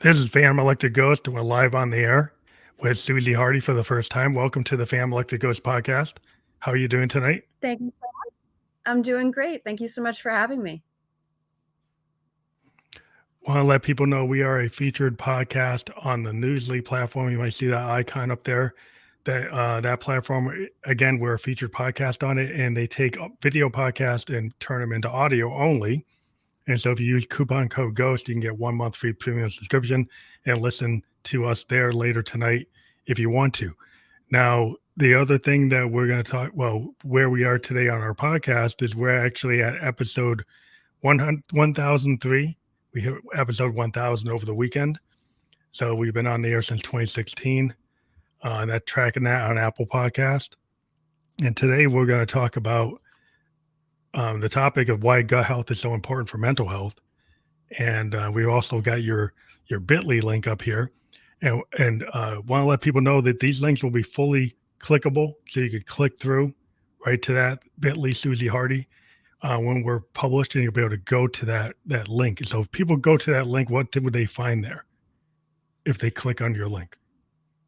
This is Phantom Electric Ghost, and we're live on the air with Suzy Hardy for the first time. Welcome to the Phantom Electric Ghost podcast. How are you doing tonight? Thank you so much. I'm doing great. Thank you so much for having me. Want to let people know we are a featured podcast on the Newsly platform. You might see that icon up there. That platform, again, we're a featured podcast on it, and they take video podcast and turn them into audio only. And so if you use coupon code GHOST, you can get 1 month free premium subscription and listen to us there later tonight if you want to. Now, the other thing that we're going to talk, well, where we are today on our podcast is we're actually at episode 1003. We hit episode 1000 over the weekend. So we've been on the air since 2016. Tracking that on Apple Podcast. And today we're going to talk about the topic of why gut health is so important for mental health. And we've also got your Bitly link up here. And want to let people know that these links will be fully clickable. So you can click through right to that Bitly Suzy Hardy when we're published, and you'll be able to go to that link. So if people go to that link, what would they find there if they click on your link?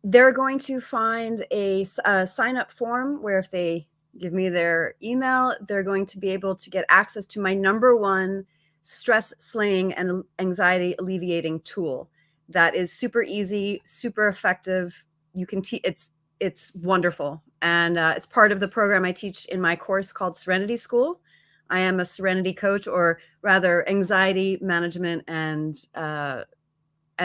They're going to find a sign up form where if they give me their email, they're going to be able to get access to my #1 stress slaying and anxiety alleviating tool. That is super easy, super effective. You can it's wonderful. And it's part of the program I teach in my course called Serenity School. I am a Serenity coach, or rather anxiety management and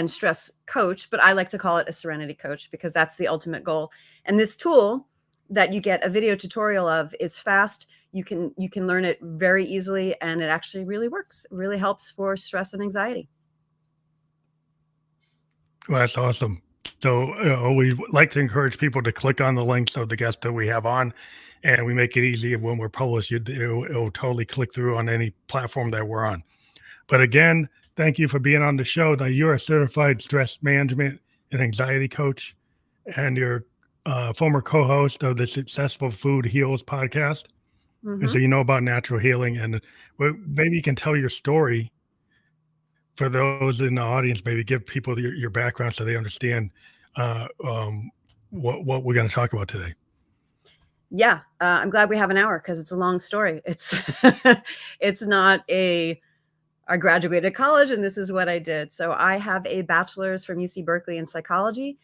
stress coach, but I like to call it a Serenity coach because that's the ultimate goal. And this tool that you get a video tutorial of is fast. You can learn it very easily, and it actually really works. It really helps for stress and anxiety. Well, that's awesome. So we like to encourage people to click on the links of the guests that we have on, and we make it easy when we're published. It'll totally click through on any platform that we're on. But again, thank you for being on the show. Now, you're a certified stress management and anxiety coach, and you're former co-host of the Successful Food Heals podcast. And so you know about natural healing, and maybe you can tell your story for those in the audience. Maybe give people your background so they understand what we're going to talk about today. Yeah, I'm glad we have an hour because it's a long story. It's it's not I graduated college and this is what I did. So I have a bachelor's from UC Berkeley in psychology.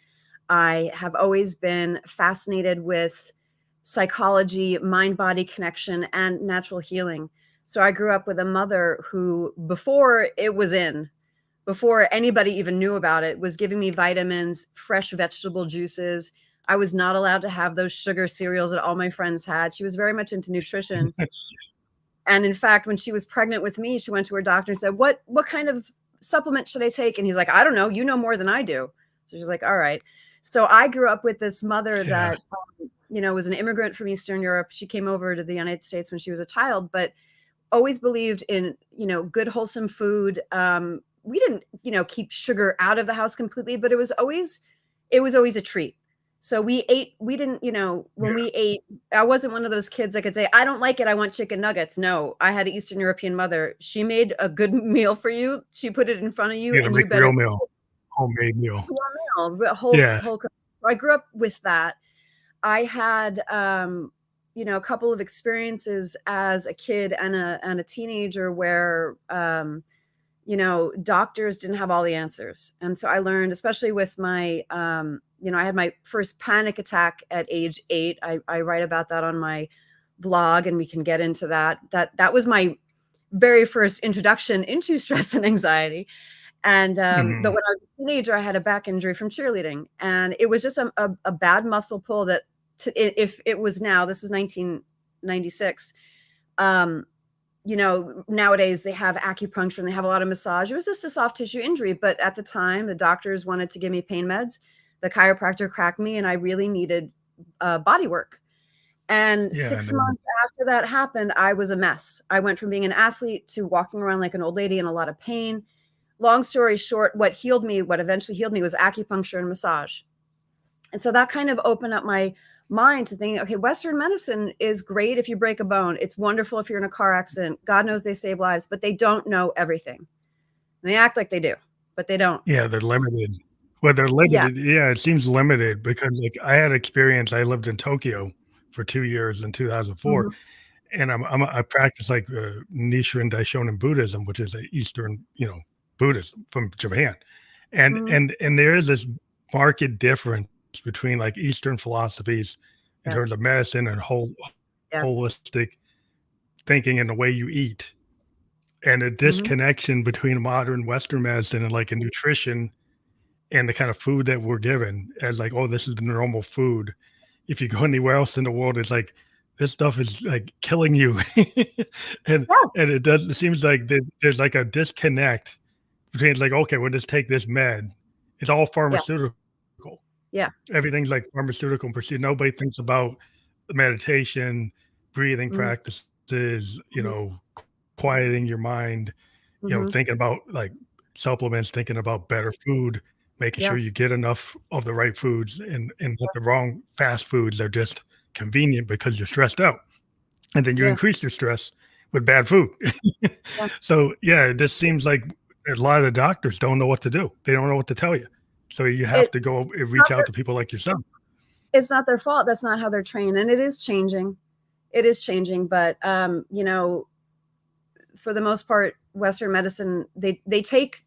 I have always been fascinated with psychology, mind-body connection, and natural healing. So I grew up with a mother who, before anybody even knew about it, was giving me vitamins, fresh vegetable juices. I was not allowed to have those sugar cereals that all my friends had. She was very much into nutrition. And in fact, when she was pregnant with me, she went to her doctor and said, what kind of supplement should I take? And he's like, I don't know. You know more than I do. So she's like, all right. So I grew up with this mother that, was an immigrant from Eastern Europe. She came over to the United States when she was a child, but always believed in, good, wholesome food. We didn't, keep sugar out of the house completely, but it was always a treat. So we didn't, when we ate, I wasn't one of those kids that could say, I don't like it, I want chicken nuggets. No, I had an Eastern European mother. She made a good meal for you. She put it in front of you, and you better real meal, homemade meal. Whole. So I grew up with that. I had, a couple of experiences as a kid and a teenager where, doctors didn't have all the answers. And so I learned, especially with my, I had my first panic attack at age 8. I write about that on my blog, and we can get into that. That was my very first introduction into stress and anxiety. And but when I was a teenager, I had a back injury from cheerleading, and it was just a bad muscle pull that, if it was now, this was 1996. Nowadays they have acupuncture and they have a lot of massage. It was just a soft tissue injury, but at the time the doctors wanted to give me pain meds. The chiropractor cracked me, and I really needed body work. And 6 months after that happened, I was a mess. I went from being an athlete to walking around like an old lady in a lot of pain. Long story short, what eventually healed me was acupuncture and massage. And so that kind of opened up my mind to think, okay, Western medicine is great if you break a bone. It's wonderful if you're in a car accident. God knows they save lives, but they don't know everything. They act like they do, but they don't. Yeah, they're limited. Well, they're Yeah. limited. Yeah, it seems limited because like I had experience. I lived in Tokyo for 2 years in 2004, Mhm. and I practice like Nichiren Daishonin Buddhism, which is a Eastern, Buddhism from Japan, and Mhm. and and there is this marked difference between like Eastern philosophies in terms of Yes. medicine and Yes. holistic thinking and the way you eat, and a Mhm. disconnection between modern Western medicine and like a nutrition and the kind of food that we're given as like, oh, this is the normal food. If you go anywhere else in the world, it's like this stuff is like killing you, and Yeah. it seems like there's like a disconnect between like, okay, we'll just take this med. It's all Yeah. pharmaceutical. Yeah. Everything's like pharmaceutical and pursuit. Nobody thinks about meditation, breathing Mhm. practices, Mhm. quieting your mind, Mhm. thinking about like supplements, thinking about better food, making Yeah. sure you get enough of the right foods and not the wrong fast foods. They're just convenient because you're stressed out. And then you Yeah. increase your stress with bad food. Yeah. So yeah, it just seems like a lot of the doctors don't know what to do. They don't know what to tell you. So you have It to go and reach not out their to people like yourself. it's not their fault. That's not how they're trained, and it is changing. It is changing, but, for the most part, Western medicine, they take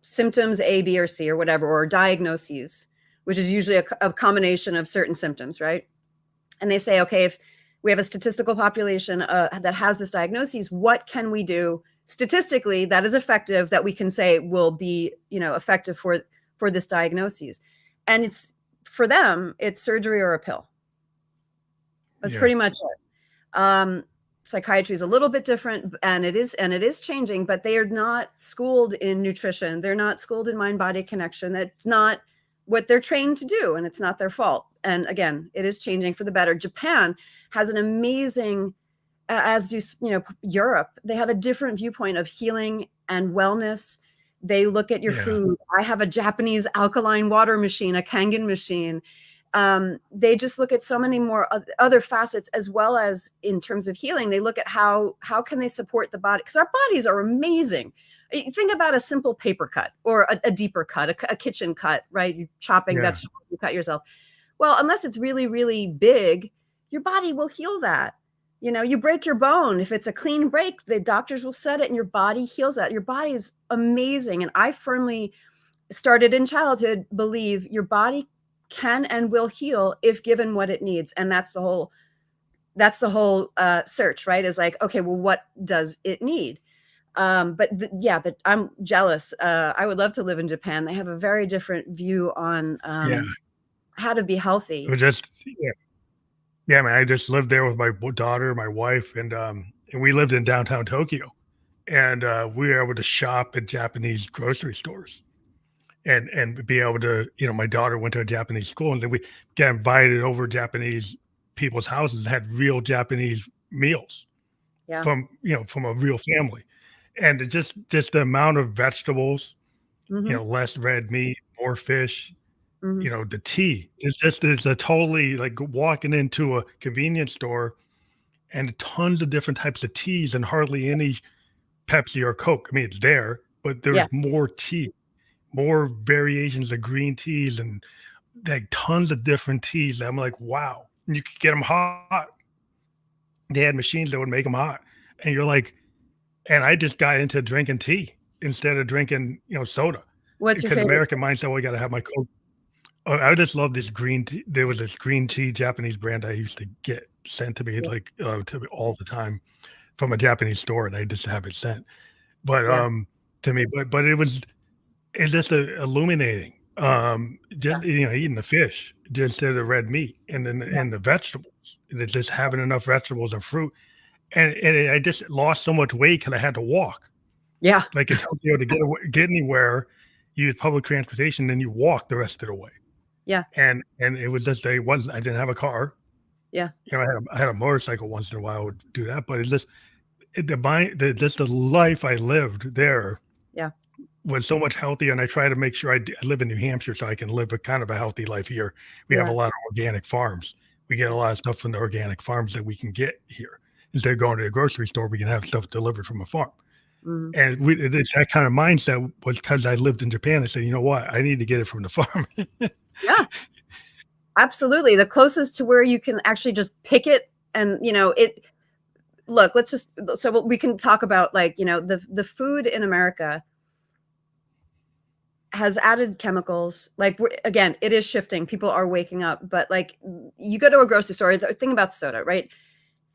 symptoms A, B, or C or whatever, or diagnoses, which is usually a combination of certain symptoms, right? And they say, okay, if we have a statistical population that has this diagnosis, what can we do statistically that is effective that we can say will be, effective for this diagnosis? And it's for them, it's surgery or a pill. That's Yeah. pretty much it. Psychiatry is a little bit different, and it is changing, but they are not schooled in nutrition. They're not schooled in mind body connection. That's not what they're trained to do, and it's not their fault. And again, it is changing for the better. Japan has an amazing, as do Europe. They have a different viewpoint of healing and wellness. They look at your Yeah. food. I have a Japanese alkaline water machine, a Kangen machine. They just look at so many more other facets, as well as in terms of healing. They look at how can they support the body, because our bodies are amazing. Think about a simple paper cut or a deeper cut, a kitchen cut, right? You're chopping Yeah. vegetables, you cut yourself. Well, unless it's really, really big, your body will heal that. You break your bone. If it's a clean break, the doctors will set it and your body heals that. Your body is amazing. And I firmly started in childhood believe your body can and will heal if given what it needs. And that's the whole search, right? Is like, okay, well, what does it need? But I'm jealous. I would love to live in Japan. They have a very different view on Yeah. how to be It healthy. was just yeah. Yeah, man. I just lived there with my daughter, my wife, and we lived in downtown Tokyo, and we were able to shop at Japanese grocery stores and be able to, my daughter went to a Japanese school, and then we got invited over Japanese people's houses and had real Japanese meals Yeah. from a real family, and just the amount of vegetables, Hmm. less red meat, more fish, Hmm. the tea. It's a totally like walking into a convenience store and tons of different types of teas and hardly any Pepsi or Coke. I mean, it's there, but Yeah. there's more tea, more variations of green teas and like tons of different teas. I'm like, wow. And you could get them hot. They had machines that would make them hot. And you're like, and I just got into drinking tea instead of drinking, soda What's your because favorite? American mindset, well, I got to have my Coke. Oh, I just love this green tea. There was this green tea Japanese brand I used to get sent to me Yeah. like to me all the time from a Japanese store, and I just have it sent. But Yeah. to me, but it's just illuminating. Just eating the fish just instead of the red meat, and then Yeah. and the vegetables. Just having enough vegetables and fruit, and I just lost so much weight because I had to walk. Yeah. Like in Tokyo, to get anywhere, you use public transportation, then you walk the rest of the way. Yeah. And it was just I didn't have a car. Yeah. I had a motorcycle once in a while. I would do that, but it's just just the life I lived there Yeah. was so much healthier. And I try to make sure I live in New Hampshire, so I can live a kind of a healthy life here. We have a Yeah. lot of organic farms. We get a lot of stuff from the organic farms that we can get here. Instead of going to the grocery store, we can have stuff delivered from a farm. Mhm. And it's that kind of mindset was because I lived in Japan. I said, you know what, I need to get it from the farm. Yeah, absolutely. The closest to where you can actually just pick it and, look, let's just so we can talk about, like, the food in America has added chemicals. Like, again, it is shifting. People are waking up, but like you go to a grocery store, the thing about soda, right?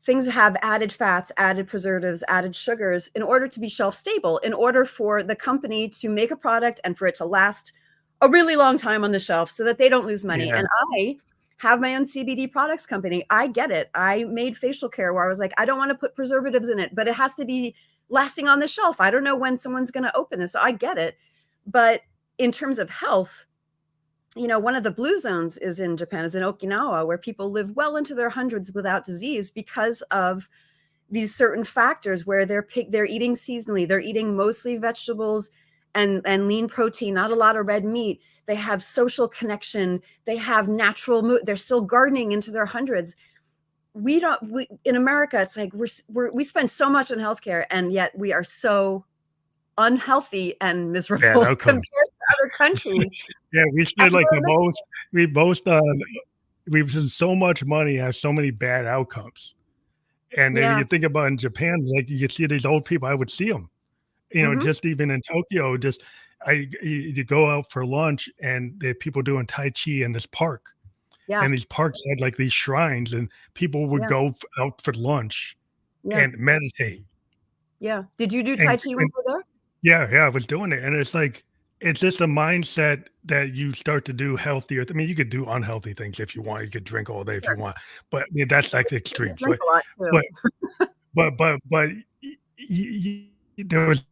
Things have added fats, added preservatives, added sugars in order to be shelf stable, in order for the company to make a product and for it to last a really long time on the shelf so that they don't lose money. Yeah. And I have my own CBD products company. I get it. I made facial care where I was like, I don't want to put preservatives in it, but it has to be lasting on the shelf. I don't know when someone's going to open this. So I get it. But in terms of health, one of the blue zones is in Japan, is in Okinawa, where people live well into their hundreds without disease because of these certain factors where they're eating seasonally, they're eating mostly vegetables and lean protein, not a lot of red meat. They have social connection, they have natural mood, they're still gardening into their hundreds. We in America, it's like we spend so much on healthcare, and yet we are so unhealthy and Bad miserable compared outcomes. to other countries. Yeah, we And spend like the most. We've spent so much money, have so many bad outcomes. And then yeah. you think about in Japan, like you see these old people, I would see them. Hmm. Just even in Tokyo, you go out for lunch and there are people doing Tai Chi in this park. Yeah. And these parks had like these shrines, and people would Yeah. go out for lunch Yeah. and meditate. Yeah. Did you do Tai And, Chi when and you were there? yeah, I was doing it. And it's like, it's just a mindset that you start to do healthier. I mean, you could do unhealthy things if you want. You could drink all day if you Sure. want, but I mean, that's like the You extremes, drink right? a lot too. But there was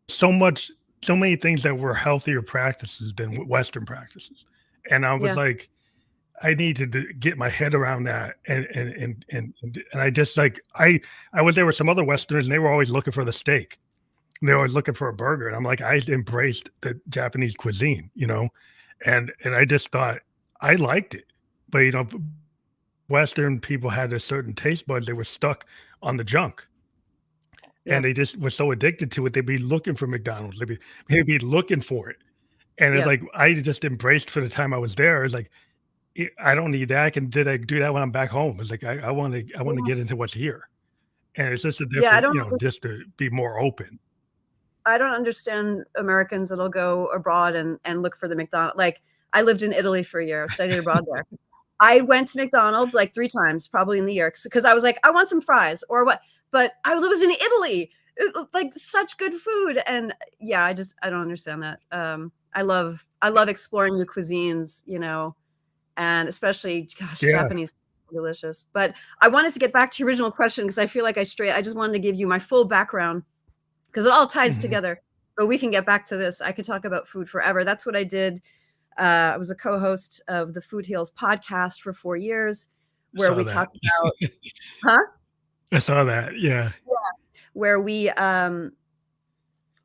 so much, so many things that were healthier practices than Western practices, and I was Yeah. like, I need to get my head around that, and I just like I was there with some other Westerners, and they were always looking for the steak. They were always looking for a burger, and I'm like, I embraced the Japanese cuisine, and I just thought I liked it, but Western people had a certain taste buds; they were stuck on the junk. Yeah. And they just were so addicted to it, they'd be looking for McDonald's. They'd be looking for it. And it's Yeah. like I just embraced for the time I was there. It's like I don't need that. I do that when I'm back home. It's like I want to Yeah. get into what's here. And it's just a Yeah. different, just to be more open. I don't understand Americans that'll go abroad and look for the McDonald's. Like, I lived in Italy for a year, studied abroad there. I went to McDonald's like 3 times probably in the year because I was like, I want some fries or what. But I was in Italy. Like, such good food. And yeah, I don't understand that. I love exploring new cuisines, and especially, gosh, Yeah. Japanese, delicious. But I wanted to get back to your original question because I feel like I just wanted to give you my full background because it all ties Mhm. together. But we can get back to this. I could talk about food forever. That's what I did. I was a co-host of the Food Heals podcast for 4 years, I where saw we that. talked about, huh? I saw that. Yeah. Yeah. Where we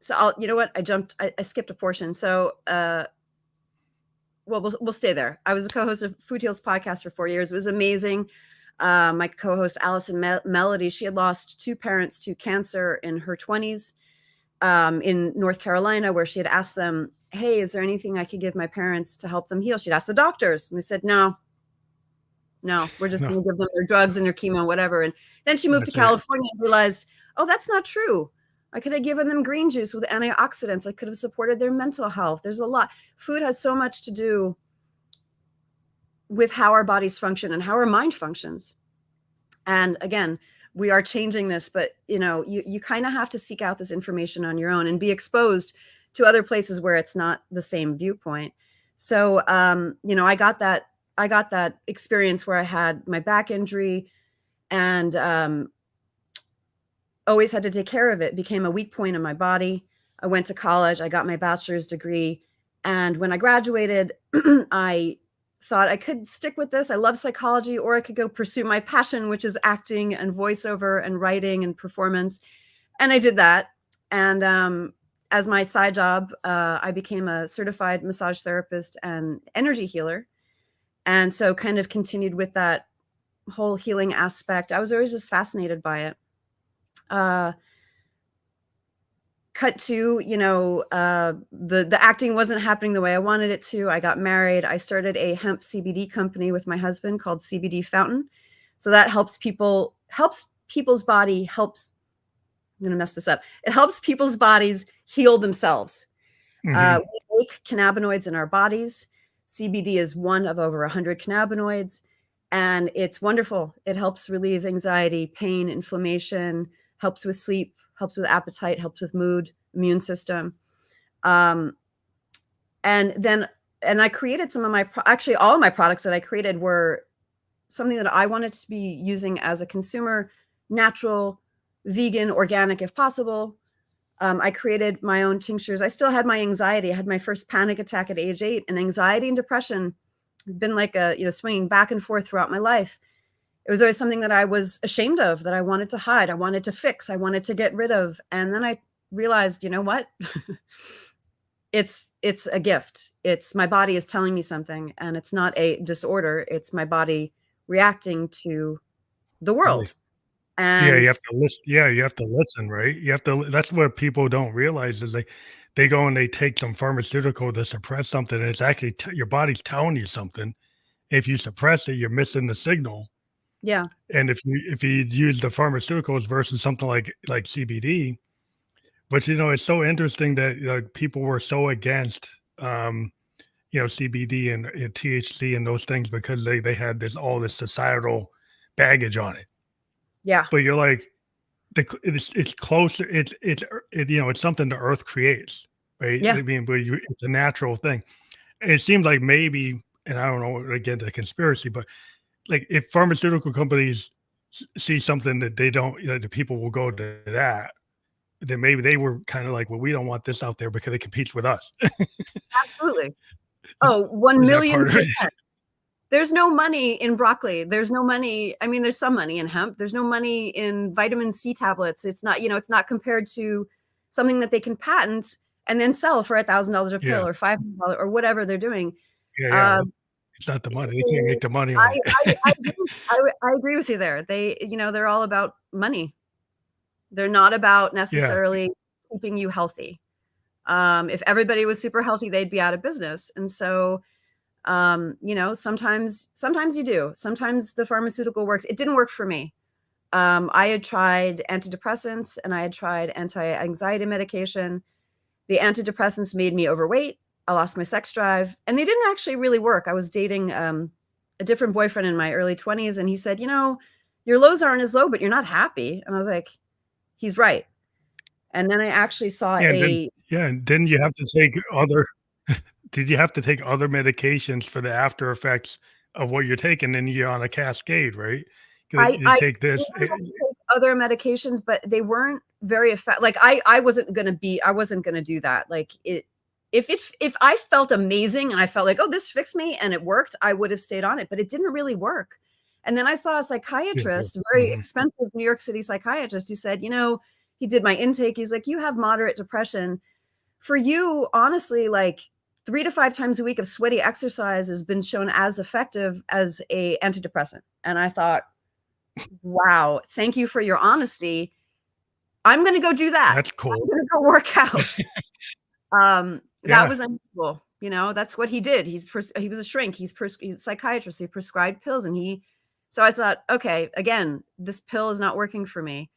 so I'll you know what? I skipped a portion. So well, we'll stay there. I was a co-host of Food Heals podcast for 4 years. It was amazing. My co-host Allison Melody, she had lost 2 parents to cancer in her 20s, in North Carolina, where she had asked them, "Hey, is there anything I could give my parents to help them heal?" She'd asked the doctors, and they said, "No, no, we're just No, going to give them their drugs and their chemo and whatever." And then she moved to that's it. California and realized, oh, that's not true. I could have given them green juice with antioxidants. I could have supported their mental health. There's a lot. Food has so much to do with how our bodies function and how our mind functions. And again, we are changing this, but you kind of have to seek out this information on your own and be exposed to other places where it's not the same viewpoint. So I got that experience where I had my back injury and always had to take care of it. It became a weak point in my body. I went to college, I got my bachelor's degree, and when I graduated, I thought I could stick with this. I love psychology, or I could go pursue my passion, which is acting and voiceover and writing and performance. And I did that. And as my side job, I became a certified massage therapist and energy healer. And so kind of continued with that whole healing aspect. I was always just fascinated by it. Uh, cut to, the acting wasn't happening the way I wanted it to. I got married. I started a hemp CBD company with my husband called CBD Fountain. So that helps people's body helps. I'm going to mess this up. It helps people's bodies heal themselves. Mm-hmm. We make cannabinoids in our bodies. CBD is one of over 100 cannabinoids, and it's wonderful. It helps relieve anxiety, pain, inflammation, helps with sleep, helps with appetite, helps with mood, immune system. And I created some of actually all of my products that I created were something that I wanted to be using as a consumer, natural, vegan, organic, if possible. I created my own tinctures. I still had my anxiety. I had my first panic attack at age 8, and anxiety and depression have been like swinging back and forth throughout my life. It was always something that I was ashamed of, that I wanted to hide, I wanted to fix, I wanted to get rid of. And then I realized, you know what? It's a gift. It's my body is telling me something, and it's not a disorder. It's my body reacting to the world. Yeah, And you have to listen. Yeah, you have to listen, right? You have to. That's what people don't realize is they go and they take some pharmaceutical to suppress something, and it's actually your body's telling you something. If you suppress it, you're missing the signal. yeah, And if you use the pharmaceuticals versus something like CBD, but it's so interesting that people were so against CBD and THC and those things because they had all this societal baggage on it. yeah, But you're like, it's closer. It's something the earth creates, right? yeah. I mean, but it's a natural thing. And it seems like maybe, and I don't know, again, the conspiracy, but like if pharmaceutical companies see something that they don't, the people will go to that. Then maybe they were kind of like, well, we don't want this out there because it competes with us. Absolutely. is, Oh, 1 is that million part of it? percent. There's no money in broccoli. There's no money. I mean, there's some money in hemp. There's no money in vitamin C tablets. It's not, it's not compared to something that they can patent and then sell for $1,000 a Yeah, pill or $500 or whatever they're doing. yeah. Um, It's not the money. They can't they- make the money on it. I agree with you there. They're all about money. They're not about Yeah, necessarily keeping you healthy. If everybody was super healthy, they'd be out of business. And so, sometimes you do. Sometimes the pharmaceutical works. It didn't work for me. I had tried antidepressants and I had tried anti-anxiety medication. The antidepressants made me overweight. I lost my sex drive, and they didn't actually really work. I was dating a different boyfriend in my early 20s, and he said, your lows aren't as low, but you're not happy. And I was like, he's right. And then I actually saw yeah. And then you have to take other. Did you have to take other medications for the after effects of what you're taking? Then you're on a cascade, right? Like I you I take did this. take other medications, but they weren't very effective. Like, I wasn't gonna do that. Like, if I felt amazing and I felt like, "Oh, this fixed me," and it worked, I would have stayed on it, but it didn't really work. And then I saw a psychiatrist, a very Mhm. expensive New York City psychiatrist who said, he did my intake. He's like, "You have moderate depression. For you, honestly, like 3 to 5 times a week of sweaty exercise has been shown as effective as a antidepressant." And I thought, wow, thank you for your honesty. I'm gonna go do that. That's cool. I'm gonna go work out. That Yeah. was unusual, that's what he did. He was a shrink. He's a psychiatrist. He prescribed pills, so I thought, okay, again, this pill is not working for me.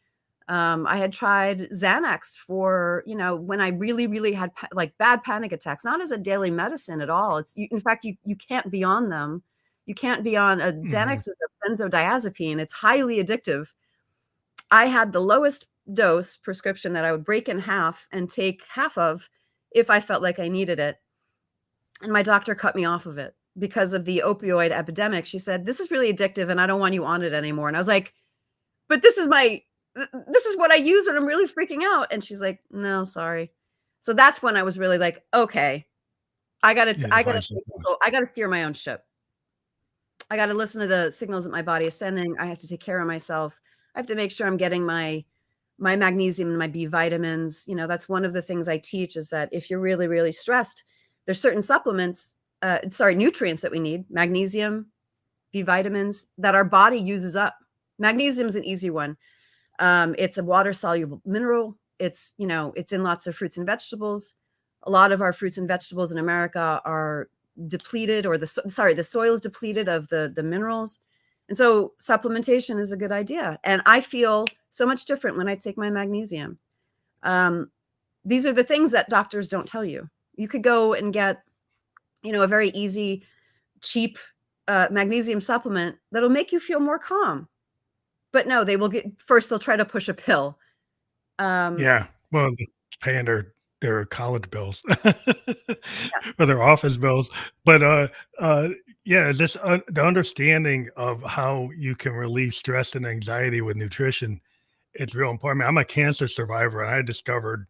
I had tried Xanax for, when I really, really had like bad panic attacks, not as a daily medicine at all. In fact, you can't be on them. You can't be on Mhm. Xanax is a benzodiazepine. It's highly addictive. I had the lowest dose prescription that I would break in half and take half of if I felt like I needed it. And my doctor cut me off of it because of the opioid epidemic. She said, "This is really addictive and I don't want you on it anymore." And I was like, "But this is what I use when I'm really freaking out." And she's like, "No, sorry." So that's when I was really like, "Okay, Yeah, to find something else. I gotta steer my own ship. I gotta listen to the signals that my body is sending. I have to take care of myself. I have to make sure I'm getting my magnesium and my B vitamins." That's one of the things I teach, is that if you're really, really stressed, there's certain nutrients that we need, magnesium, B vitamins, that our body uses up. Magnesium is an easy one. It's a water soluble mineral. It's, it's in lots of fruits and vegetables. A lot of our fruits and vegetables in America are depleted, or the soil is depleted of the minerals. And so supplementation is a good idea. And I feel so much different when I take my magnesium. These are the things that doctors don't tell you. You could go and get, a very easy, cheap magnesium supplement that'll make you feel more calm. But no, they'll try to push a pill. Yeah. Well, paying their college bills Yes. or their office bills. But uh, yeah, this the understanding of how you can relieve stress and anxiety with nutrition, it's real important. I mean, I'm a cancer survivor, and I discovered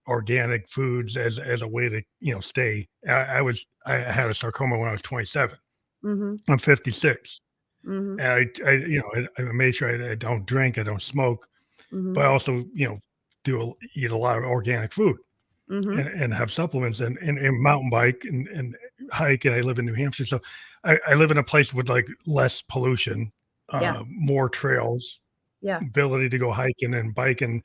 organic foods as a way to stay. I had a sarcoma when I was 27. Mm-hmm. I'm 56, Mm-hmm. and I made sure I don't drink, I don't smoke, Mm-hmm. but I also eat a lot of organic food Mm-hmm. and have supplements and mountain bike and hike. And I live in New Hampshire, so I live in a place with like less pollution, Yeah. more trails, Yeah. ability to go hiking and biking.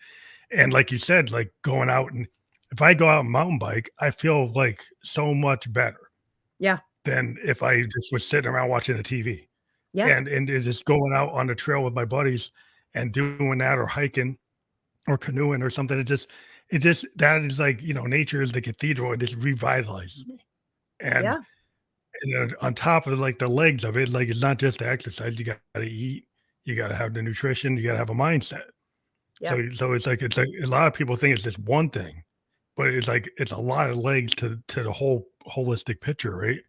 And like you said, like going out, and if I go out and mountain bike, I feel like so much better Yeah. than if I just was sitting around watching a TV. Yeah. And it's just going out on the trail with my buddies and doing that, or hiking or canoeing or something. It just that is like, nature is the cathedral. It just revitalizes me. And Yeah. on top of like the legs of it, like it's not just the exercise. You got to eat, you got to have the nutrition, you got to have a mindset. Yeah. So it's like a lot of people think it's just one thing, but it's like it's a lot of legs to the whole holistic picture, right?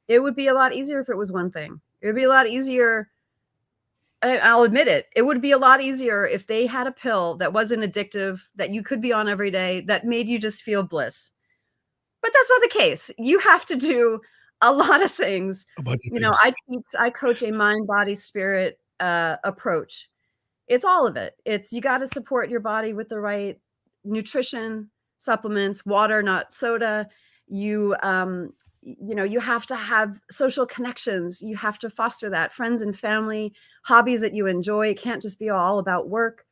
It would be a lot easier if it was one thing. It would be a lot easier. I'll admit it. It would be a lot easier if they had a pill that wasn't addictive, that you could be on every day, that made you just feel bliss. But that's not the case. You have to do a lot of things. A bunch of things. I coach a mind, body, spirit approach. It's all of it. You got to support your body with the right nutrition, supplements, water, not soda. You you have to have social connections. You have to foster that, friends and family, hobbies that you enjoy. It can't just be all about work.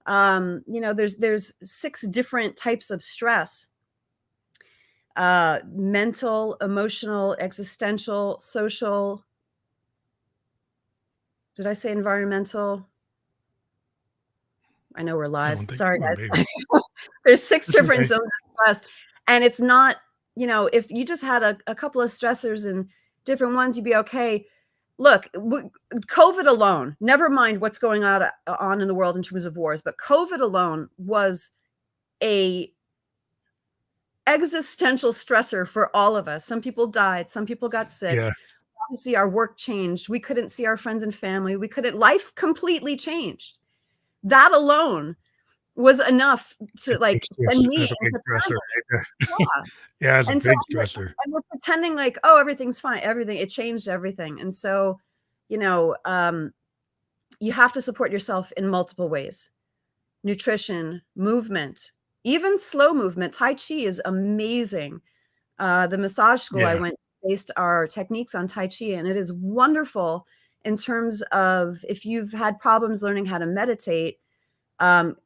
There's 6 different types of stress: mental, emotional, existential, social. Did I say environmental? I know we're I live. don't think, Sorry, well, guys. maybe. There's 6 It's different okay. zones of stress, and it's not, if you just had a couple of stressors and different ones, you'd be okay. Look, COVID alone, never mind what's going on in the world in terms of wars, but COVID alone was a existential stressor for all of us. Some people died, some people got sick. Yeah. Obviously, our work changed. We couldn't see our friends and family. Life completely changed. That alone was enough to, like, Big send stress. me That's a big into stressor panic. right there. Yeah, Yeah, it's a and so big stressor. we're pretending like, "Oh, everything's fine." It changed everything, and so, you know, um, you have to support yourself in multiple ways: nutrition, movement, even slow movement. Tai Chi is amazing. The massage school I Yeah. went based our techniques on Tai Chi, and it is wonderful in terms of if you've had problems learning how to meditate. um,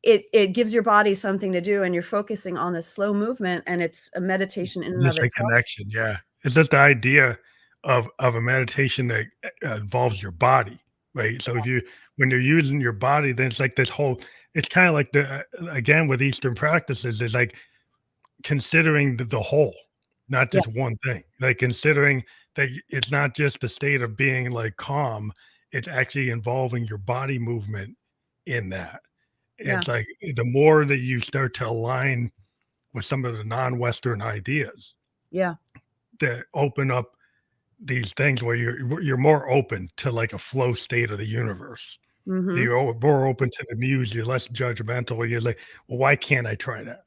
it gives your body something to do, and you're focusing on this slow movement, and it's a meditation in and of Just a itself. connection, yeah. It's just the idea of a meditation that, involves your body, right? So if you when you're using your body, then it's like this whole it's kinda like again, with Eastern practices, it's like considering the whole, not Yeah, just one thing. Like, considering that it's not just a state of being, like, calm, it's actually involving your body movement in that. yeah, It's like, the more that you start to align with some of the non-Western ideas yeah. that open up these things where you're more open to like a flow state of the universe. Mhm. You're more open to the muse. You're less judgmental. You're like, well, why can't I try that?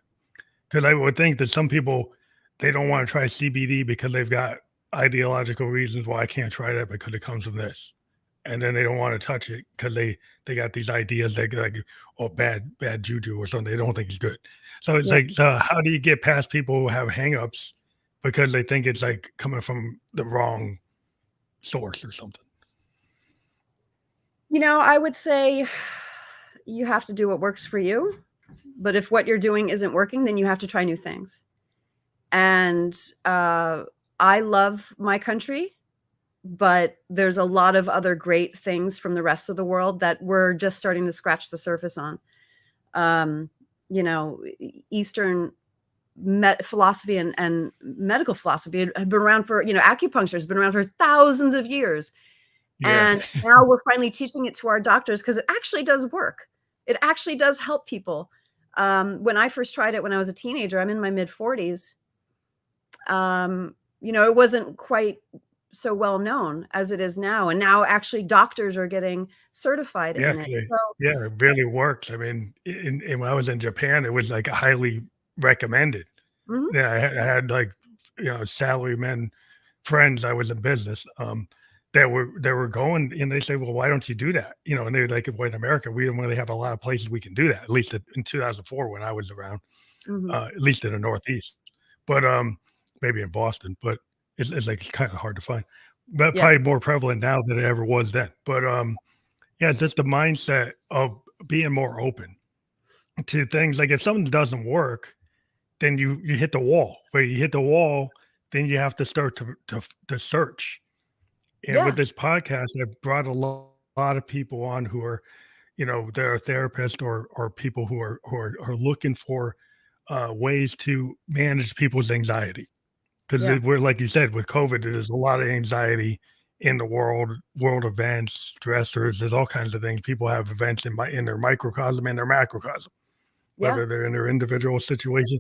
Because I would think that some people they don't want to try CBD because they've got ideological reasons why I can't try that because it comes from this, and then they don't want to touch it because they got these ideas like oh bad juju or something they don't think is good. So it's Yeah. like so how do you get past people who have hangups because they think it's like coming from the wrong source or something? I would say you have to do what works for you. But if what you're doing isn't working, then you have to try new things. And I love my country, but there's a lot of other great things from the rest of the world that we're just starting to scratch the surface on. Eastern philosophy and medical philosophy had been around for, acupuncture has been around for thousands of years. Yeah. And now we're finally teaching it to our doctors because it actually does work. It actually does help people. When I first tried it when I was a teenager, I'm in my mid 40s. It wasn't quite so well known as it is now. And now actually doctors are getting certified Yeah, in it. So, yeah, it really works. I mean, when I was in Japan, it was like highly recommended. mhm, Yeah, I had like, salarymen friends. I was in business, that were going, and they say, "Well, why don't you do that?" And they're like, "Well, in America, we don't really have a lot of places we can do that. At least in 2004 when I was around, mhm. at least in the Northeast, but maybe in Boston, but it's like kind of hard to find. But Yeah. probably more prevalent now than it ever was then. But yeah, it's just the mindset of being more open to things. Like if something doesn't work, then you hit the wall. Where you hit the wall, then you have to start to search. And with Yeah. this podcast, I've brought a lot of people on who are, they're therapists or people who are looking for ways to manage people's anxiety. Because Yeah. we're like you said, with COVID, there's a lot of anxiety in the world events, stressors. There's all kinds of things. People have events in their microcosm and their macrocosm, Yeah. whether they're in their individual situation.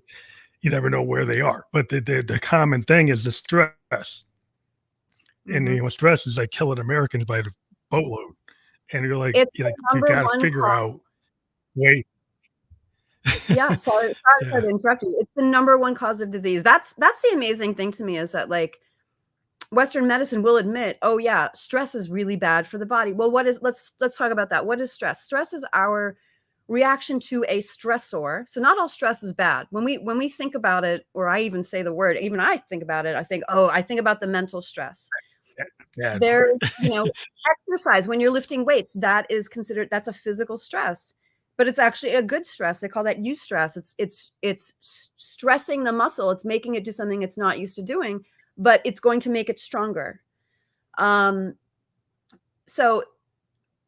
You never know where they are. But the common thing is the stress. And Mhm. stress is like killing Americans by the boatload. And It's you're the like you number got to one figure cause. out way. Yeah, sorry Yeah, to interrupt you. It's the number one cause of disease. That's the amazing thing to me is that, like, Western medicine will admit, "Oh, yeah, stress is really bad for the body." Well, let's talk about that. What is stress? Stress is our reaction to a stressor. So not all stress is bad. When we think about it, or I even say the word, even I think about it, I think about the mental stress. yeah, it's great. There's, exercise when you're lifting weights, that's a physical stress, but it's actually a good stress. They call that eustress. It's stressing the muscle. It's making it do something it's not used to doing, but it's going to make it stronger. Um, so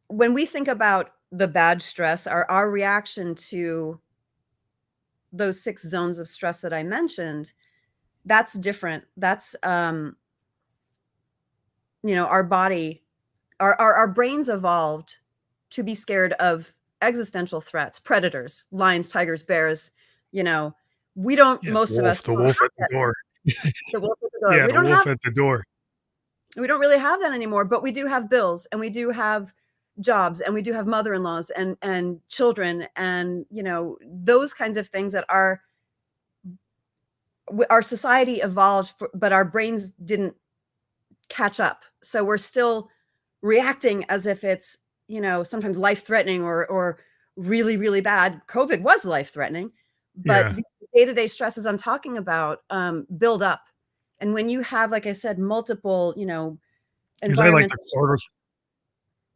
when we think about the bad stress, our reaction to those 6 zones of stress that I mentioned, that's different. That's, our body, our brains evolved to be scared of existential threats, predators, lions, tigers, bears, you know, we don't Yeah, most of us the don't wolf have at the that. door. The wolf at the door. Yeah, the wolf at the door. We don't really have that anymore, but we do have bills and we do have jobs and we do have mother-in-laws and children and, those kinds of things that our society evolved for, but our brains didn't catch up. So we're still reacting as if it's, sometimes life-threatening or really, really bad. COVID was life-threatening, but Yeah, the day-to-day stresses I'm talking about, build up. And when you have, like I said, multiple, because I like environmental. the quarters.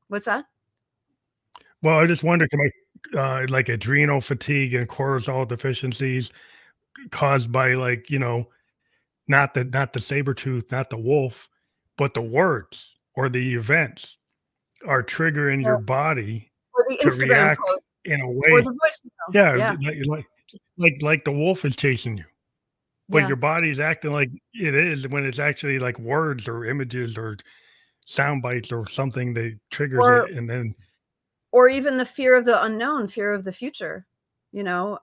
What's that? Well, I just wonder, can like adrenal fatigue and cortisol deficiencies caused by like, not the saber tooth, not the wolf, but the words or the events are triggering Or your body or the to Instagram react post in a or way. the voicemail. Yeah, Yeah, like the wolf is chasing you, but yeah. your body's acting like it is when it's actually like words or images or sound bites or something that triggers it, Or and then or even the fear of the unknown, fear of the future, you know,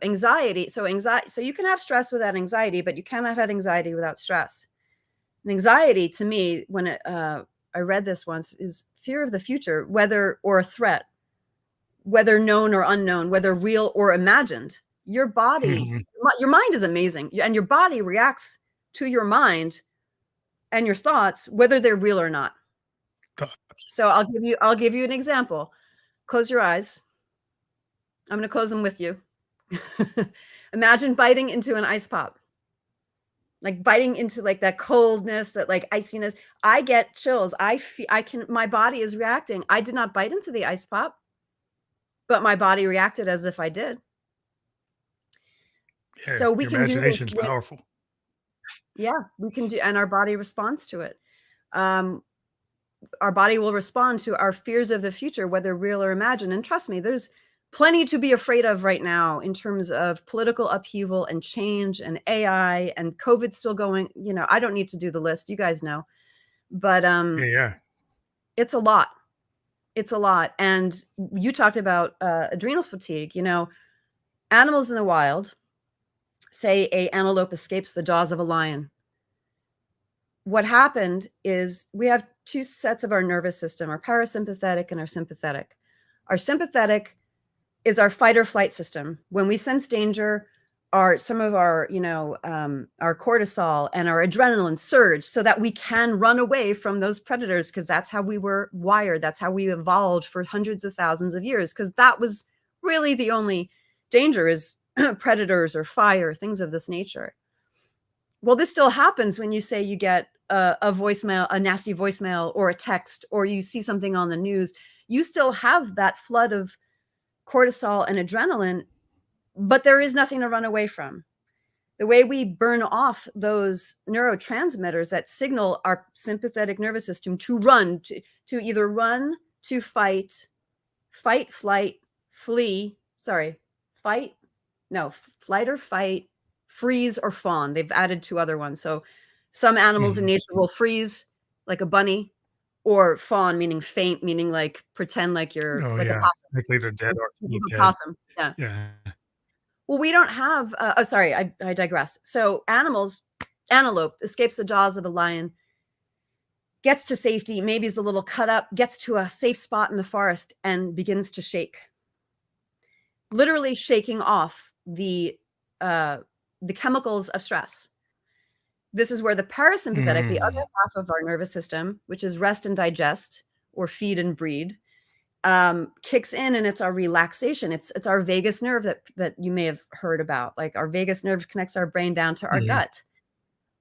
anxiety. So you can have stress without anxiety, but you cannot have anxiety without stress. And anxiety to me, when I read this once, is fear of the future, whether or a threat, whether known or unknown, whether real or imagined. Your body, mhm, your mind is amazing, and your body reacts to your mind and your thoughts, whether they're real or not. thoughts. So I'll give you an example. Close your eyes. I'm going to close them with you. Imagine biting into an ice pop. like biting into like that coldness, that like iciness. I get chills. My body is reacting. I did not bite into the ice pop, but my body reacted as if I did. Yeah, So we your can do this imagination's with, powerful. yeah, we can do, and our body responds to it. Um, our body will respond to our fears of the future, whether real or imagined. And trust me, there's plenty to be afraid of right now in terms of political upheaval and change and AI and COVID still going. I don't need to do the list. You guys know. But Yeah. it's a lot. It's a lot. And you talked about adrenal fatigue. Animals in the wild, say a antelope escapes the jaws of a lion. What happened is we have two sets of our nervous system, our parasympathetic and our sympathetic. Our sympathetic is our fight or flight system. When we sense danger, some of our cortisol and our adrenaline surge so that we can run away from those predators, because that's how we were wired. That's how we evolved for hundreds of thousands of years, because that was really the only danger, is predators or fire, things of this nature. Well, this still happens when you say you get a voicemail, a nasty voicemail, or a text, or you see something on the news. You still have that flood of cortisol and adrenaline, but there is nothing to run away from. The way we burn off those neurotransmitters that signal our sympathetic nervous system to run, to either run, to fight, flight, flee, fight, no, flight or fight, freeze or fawn. They've added two other ones. So some animals in nature will freeze like a bunny, or fawn, meaning faint, meaning like pretend like you're Oh, like a yeah. possum. Like they're dead or Like a dead. possum. Yeah. Yeah. Well, we don't have, sorry, I digress. So antelope escapes the jaws of a lion, gets to safety, maybe is a little cut up, gets to a safe spot in the forest and begins to shake. Literally shaking off the chemicals of stress. This is where the parasympathetic, the other half of our nervous system, which is rest and digest or feed and breed, kicks in, and it's our relaxation. It's our vagus nerve that you may have heard about. Like, our vagus nerve connects our brain down to our gut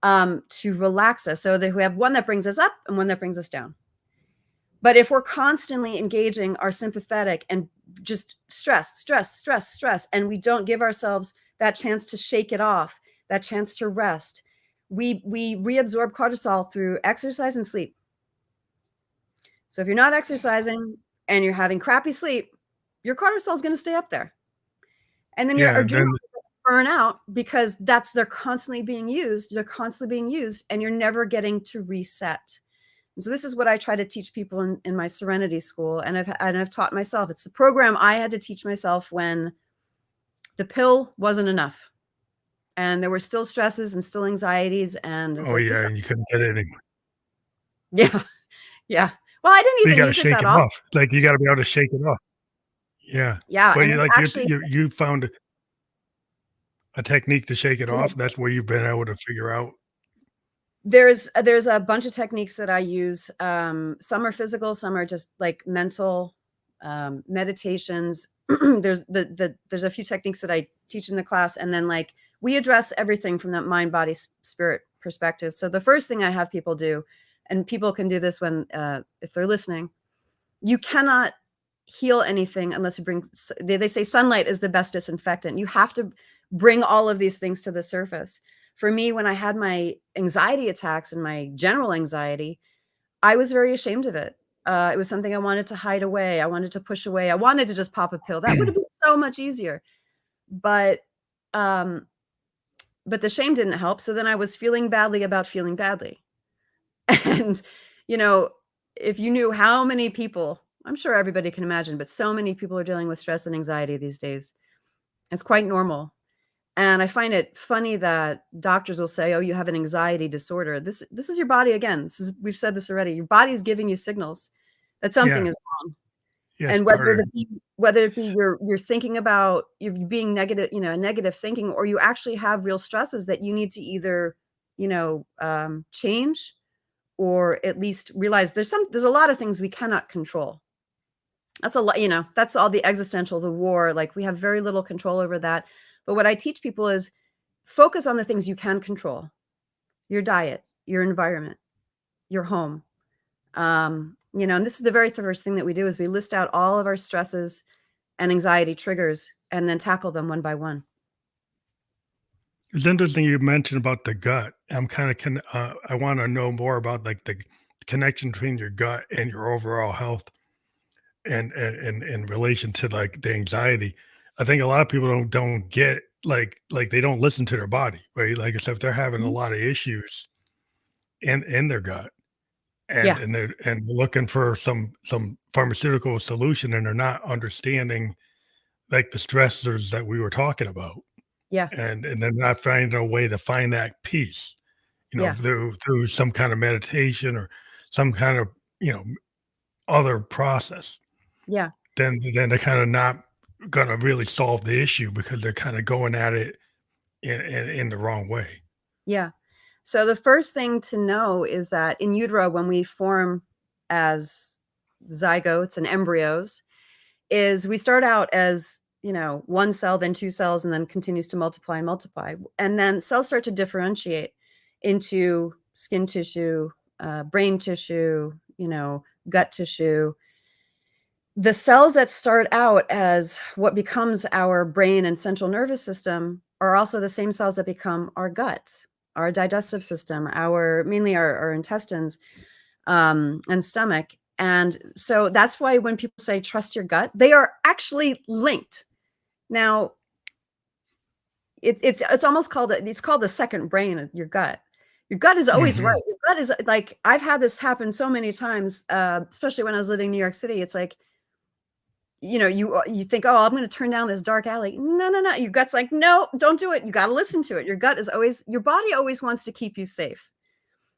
to relax us. So that we have one that brings us up and one that brings us down. But if we're constantly engaging our sympathetic and just stress, and we don't give ourselves that chance to shake it off, that chance to rest, we reabsorb cortisol through exercise and sleep. So if you're not exercising and you're having crappy sleep, your cortisol is going to stay up there. And then your adrenals burn out because they're constantly being used. They're constantly being used, and you're never getting to reset. And so this is what I try to teach people in my Serenity school. And I've taught myself. It's the program I had to teach myself when the pill wasn't enough. And there were still stresses and still anxieties. And Oh, yeah, and you couldn't get it anymore. Yeah. Yeah. Well, I didn't even use it that often. Like, you gotta be able to shake it off. Yeah. Yeah, But and you found a technique to shake it off. That's where you've been able to figure out. There's a bunch of techniques that I use. Some are physical, some are just like mental meditations. There's a few techniques that I teach in the class, and then like we address everything from that mind, body, spirit perspective. So the first thing I have people do, and people can do this when if they're listening, you cannot heal anything unless you bring, they say sunlight is the best disinfectant. You have to bring all of these things to the surface. For me, when I had my anxiety attacks and my general anxiety, I was very ashamed of it. It was something I wanted to hide away. I wanted to push away. I wanted to just pop a pill. That would have been so much easier. But the shame didn't help. So then I was feeling badly about feeling badly. And, if you knew how many people, I'm sure everybody can imagine, but so many people are dealing with stress and anxiety these days. It's quite normal. And I find it funny that doctors will say, "Oh, you have an anxiety disorder." This is your body again. We've said this already. Your body is giving you signals that something is wrong. Yeah, and whether it be you're thinking about you're being negative, negative thinking, or you actually have real stresses that you need to either, change, or at least realize there's a lot of things we cannot control. That's a lot, that's all the existential, the war, like we have very little control over that. But what I teach people is focus on the things you can control. your diet, your environment, your home. And this is the very first thing that we do is we list out all of our stresses and anxiety triggers and then tackle them one by one. It's interesting you mentioned about the gut. I want to know more about like the connection between your gut and your overall health and in relation to like the anxiety. I think a lot of people don't get like they don't listen to their body, right? Like if they're having a Mhm. lot of issues in their gut Yeah, and looking for some pharmaceutical solution and they're not understanding like the stressors that we were talking about yeah, and they're not finding a way to find that peace, yeah, through some kind of meditation or some kind of, you know, other process, yeah, then they're kind of not gonna really solve the issue because they're kind of going at it in the wrong way. yeah. So the first thing to know is that in utero, when we form as zygotes and embryos, is we start out as, one cell, then two cells, and then continues to multiply and multiply. And then cells start to differentiate into skin tissue, brain tissue, gut tissue. The cells that start out as what becomes our brain and central nervous system are also the same cells that become our gut, our digestive system, mainly our intestines, and stomach. And so that's why when people say trust your gut, they are actually linked. Now, it's almost called the second brain of your gut. Your gut is always Mhm. right. Your gut is like, I've had this happen so many times, especially when I was living in New York City. It's like, you think, oh, I'm going to turn down this dark alley. No, no, no. Your gut's like, no, don't do it. You got to listen to it. Your body always wants to keep you safe.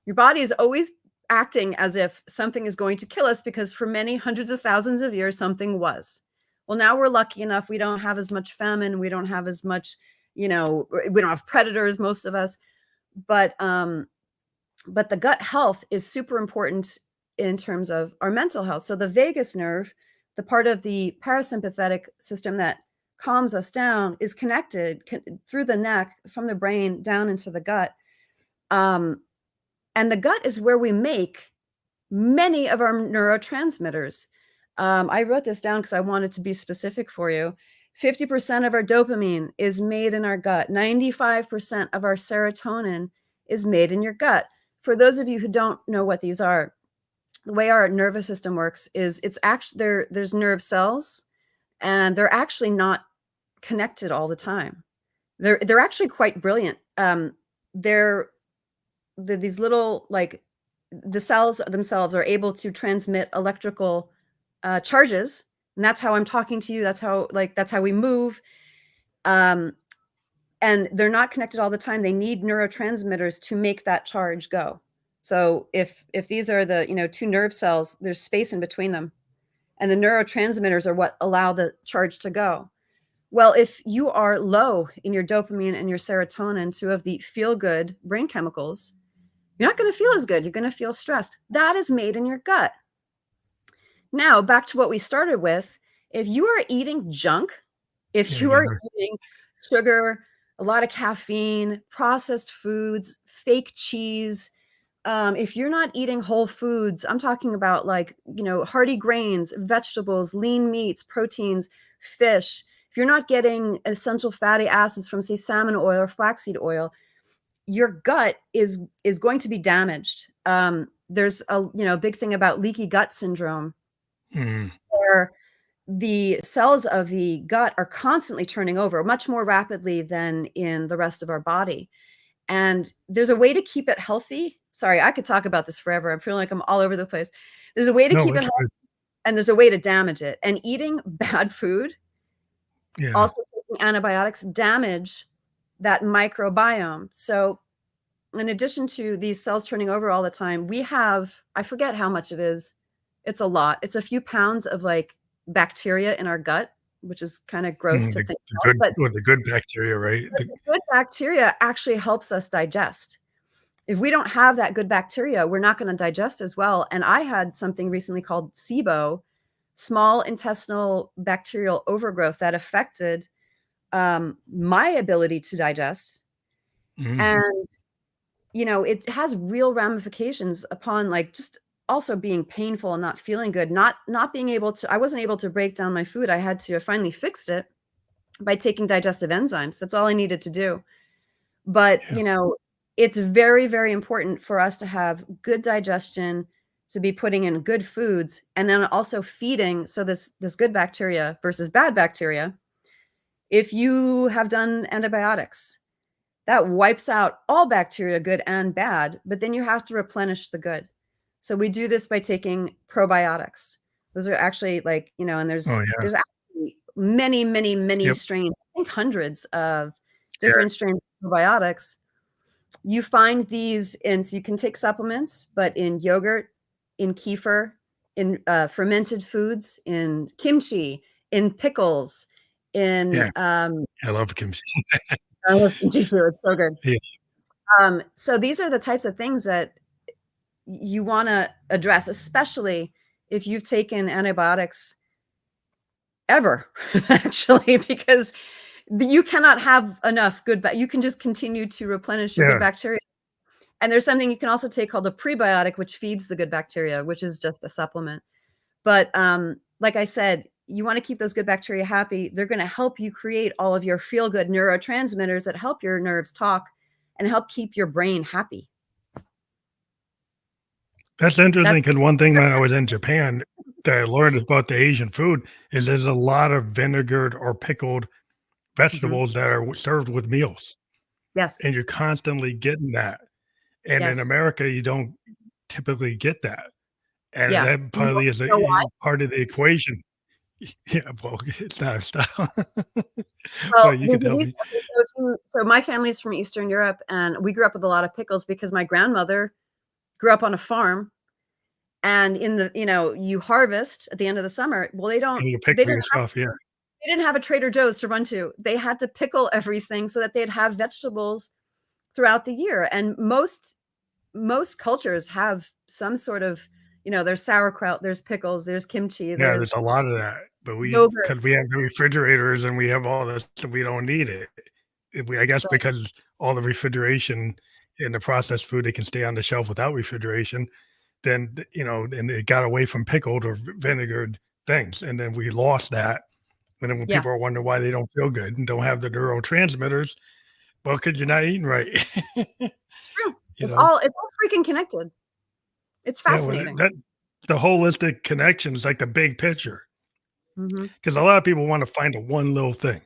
Your body is always acting as if something is going to kill us because for many hundreds of thousands of years, something was. Well, now we're lucky enough. We don't have as much famine. We don't have as much, we don't have predators, most of us. But, but the gut health is super important in terms of our mental health. So the vagus nerve, the part of the parasympathetic system that calms us down, is connected through the neck from the brain down into the gut. And the gut is where we make many of our neurotransmitters. I wrote this down because I wanted to be specific for you. 50% of our dopamine is made in our gut. 95% of our serotonin is made in your gut. For those of you who don't know what these are, the way our nervous system works is it's actually there's nerve cells, and they're actually not connected all the time. They're actually quite brilliant. They're these little, like, the cells themselves are able to transmit electrical charges, and that's how I'm talking to you. That's how we move. Um, and they're not connected all the time. They need neurotransmitters to make that charge go. So if these are the two nerve cells, there's space in between them, and the neurotransmitters are what allow the charge to go. Well, if you are low in your dopamine and your serotonin, two of the feel good brain chemicals, you're not going to feel as good. You're going to feel stressed. That is made in your gut. Now, back to what we started with. If you are eating junk, if Yeah, you yeah, are eating sugar, a lot of caffeine, processed foods, fake cheese, if you're not eating whole foods, I'm talking about, like, hearty grains, vegetables, lean meats, proteins, fish. If you're not getting essential fatty acids from, say, salmon oil or flaxseed oil, your gut is going to be damaged. There's a big thing about leaky gut syndrome, mm, where the cells of the gut are constantly turning over much more rapidly than in the rest of our body. And there's a way to keep it healthy. Sorry, I could talk about this forever. I'm feeling like I'm all over the place. There's a way to no, keep it it's healthy, good. and there's a way to damage it. And eating bad food, Yeah, also taking antibiotics, damage that microbiome. So in addition to these cells turning over all the time, we have, I forget how much it is. It's a lot. It's a few pounds of, like, bacteria in our gut, which is kind of gross to think the about. good But or the good bacteria, right? the good bacteria actually helps us digest. If we don't have that good bacteria, we're not going to digest as well. And I had something recently called SIBO, small intestinal bacterial overgrowth, that affected my ability to digest. Mm, And it has real ramifications upon like just also being painful and not feeling good, not being able to. I wasn't able to break down my food. I finally fixed it by taking digestive enzymes. That's all I needed to do. But, Yeah. it's very, very important for us to have good digestion, to be putting in good foods, and then also feeding. So this good bacteria versus bad bacteria. If you have done antibiotics, that wipes out all bacteria, good and bad, but then you have to replenish the good. So we do this by taking probiotics. Those are actually like, and there's Oh yeah. there's actually many, many, many Yep. strains, I think hundreds of Yeah. different strains of probiotics. You find these in, so you can take supplements, but in yogurt, in kefir, in fermented foods, in kimchi, in pickles, in Yeah. I love kimchi. I love kimchi too. It's so good. Yeah. So these are the types of things that you want to address, especially if you've taken antibiotics ever, actually, because you cannot have enough good, but you can just continue to replenish your good Yeah. bacteria. And there's something you can also take called a prebiotic, which feeds the good bacteria, which is just a supplement. But like I said, you want to keep those good bacteria happy. They're going to help you create all of your feel good neurotransmitters that help your nerves talk and help keep your brain happy. That's That's interesting because one thing when I was in Japan that I learned about the Asian food is there's a lot of vinegared or pickled Mhm. vegetables that are served with meals, Yes. and you're constantly getting that. And in Yes. America, you don't typically get that, and Yeah. that Do you probably is know why? a part of the equation. Yeah, well, it's not our style, Well, but you there's could a tell reason. me. So my family's from Eastern Europe, and we grew up with a lot of pickles because my grandmother grew up on a farm. And you harvest at the end of the summer. Well, And you're they pickling didn't the stuff, yeah. they didn't have a Trader Joe's to run to. They had to pickle everything so that they'd have vegetables throughout the year. And most cultures have some sort of, there's sauerkraut, there's pickles, there's kimchi, Yeah, there's there's a lot of that, but we yogurt. because we have the refrigerators and we have all this, we don't need it. If we I guess Right. because all the refrigeration in the processed food, they can stay on the shelf without refrigeration, then, and it got away from pickled or vinegared things, and then we lost that, and then when Yeah, people are wondering why they don't feel good and don't have the neurotransmitters, well, because 'cause you're not eating right. it's true. You know? It's all freaking connected. It's Yeah, well, fascinating. that the holistic connection is like the big picture, Mhm. because a lot of people wanna find a one little thing.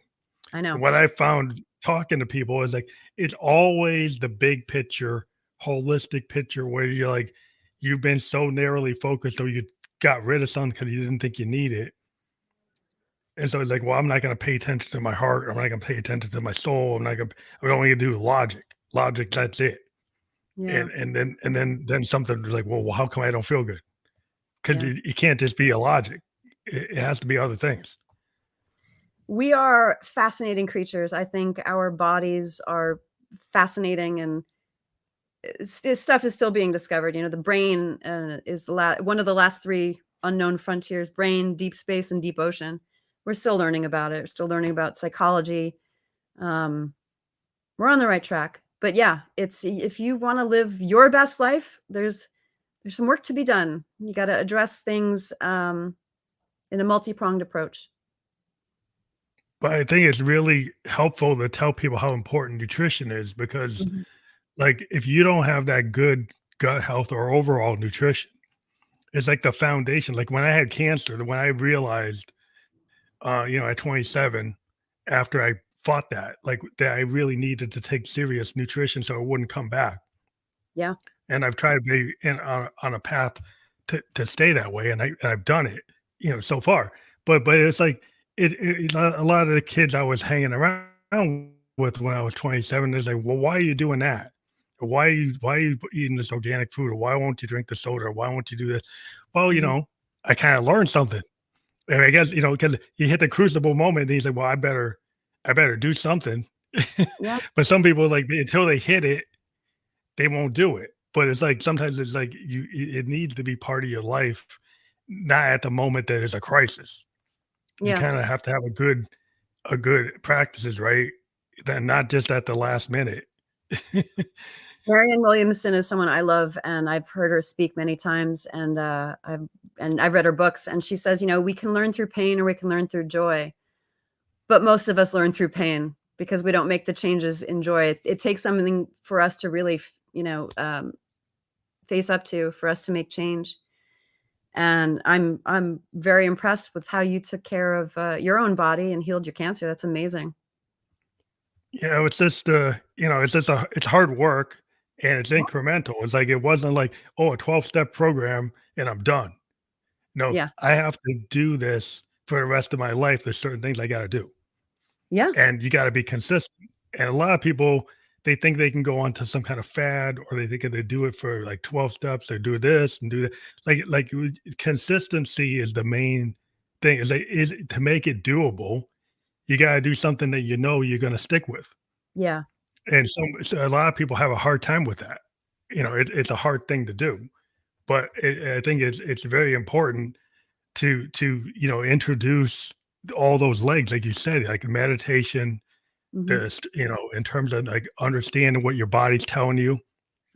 I And know. what I found talking to people is like it's always the big picture, holistic picture where you're like you've been so narrowly focused or you got rid of something because you didn't think you need it. And so it's like, well, I'm not going to pay attention to my heart. I'm not going to pay attention to my soul. I'm not going to, I'm only going to do logic. Logic, that's it. Yeah, And then something like, well, how come I don't feel good? Because yeah. you can't just be a logic. It has to be other things. We are fascinating creatures. I think our bodies are fascinating, and this stuff is still being discovered. The brain is one of the last three unknown frontiers: brain, deep space, and deep ocean. We're still learning about it. We're still learning about psychology. Um, we're on the right track. But yeah, it's if you want to live your best life, there's some work to be done. You got to address things in a multi-pronged approach. But I think it's really helpful to tell people how important nutrition is because Mhm. like, if you don't have that good gut health or overall nutrition, it's like the foundation. Like when I had cancer, when I realized, at 27, after I fought that, like that I really needed to take serious nutrition so it wouldn't come back. Yeah, And I've tried to be on a path to stay that way, and I've done it, so far. But it's like a lot of the kids I was hanging around with when I was 27 is like, well, why are you doing that? Or why are you eating this organic food? Or why won't you drink the soda? Or why won't you do this? Well, mhm, I kind of learned something. And I guess, because you hit the crucible moment, and he's like, well, I better do something. yeah, But some people like until they hit it, they won't do it. But it's like sometimes it's like it needs to be part of your life, not at the moment that it's a crisis. You yeah. kind of have to have a good practices, right? Then not just at the last minute. Marianne Williamson is someone I love, and I've heard her speak many times, and I've read her books, and she says, we can learn through pain or we can learn through joy, but most of us learn through pain because we don't make the changes in joy. It takes something for us to really, face up to, for us to make change. And I'm very impressed with how you took care of your own body and healed your cancer. That's amazing. It's just it's hard work and it's incremental. It's like it wasn't like, oh, a 12-step program and I'm done. No, Yeah. I have to do this for the rest of my life. There's certain things I got to do, Yeah. and you got to be consistent. And a lot of people, they think they can go onto some kind of fad, or they think they do it for like 12 steps, or do this and do that. Consistency is the main thing. Is to make it doable. You got to do something that you're going to stick with. Yeah. And so a lot of people have a hard time with that. It's a hard thing to do, but I think it's very important to introduce all those legs, like you said, like meditation, Hmm. in terms of like understanding what your body's telling you.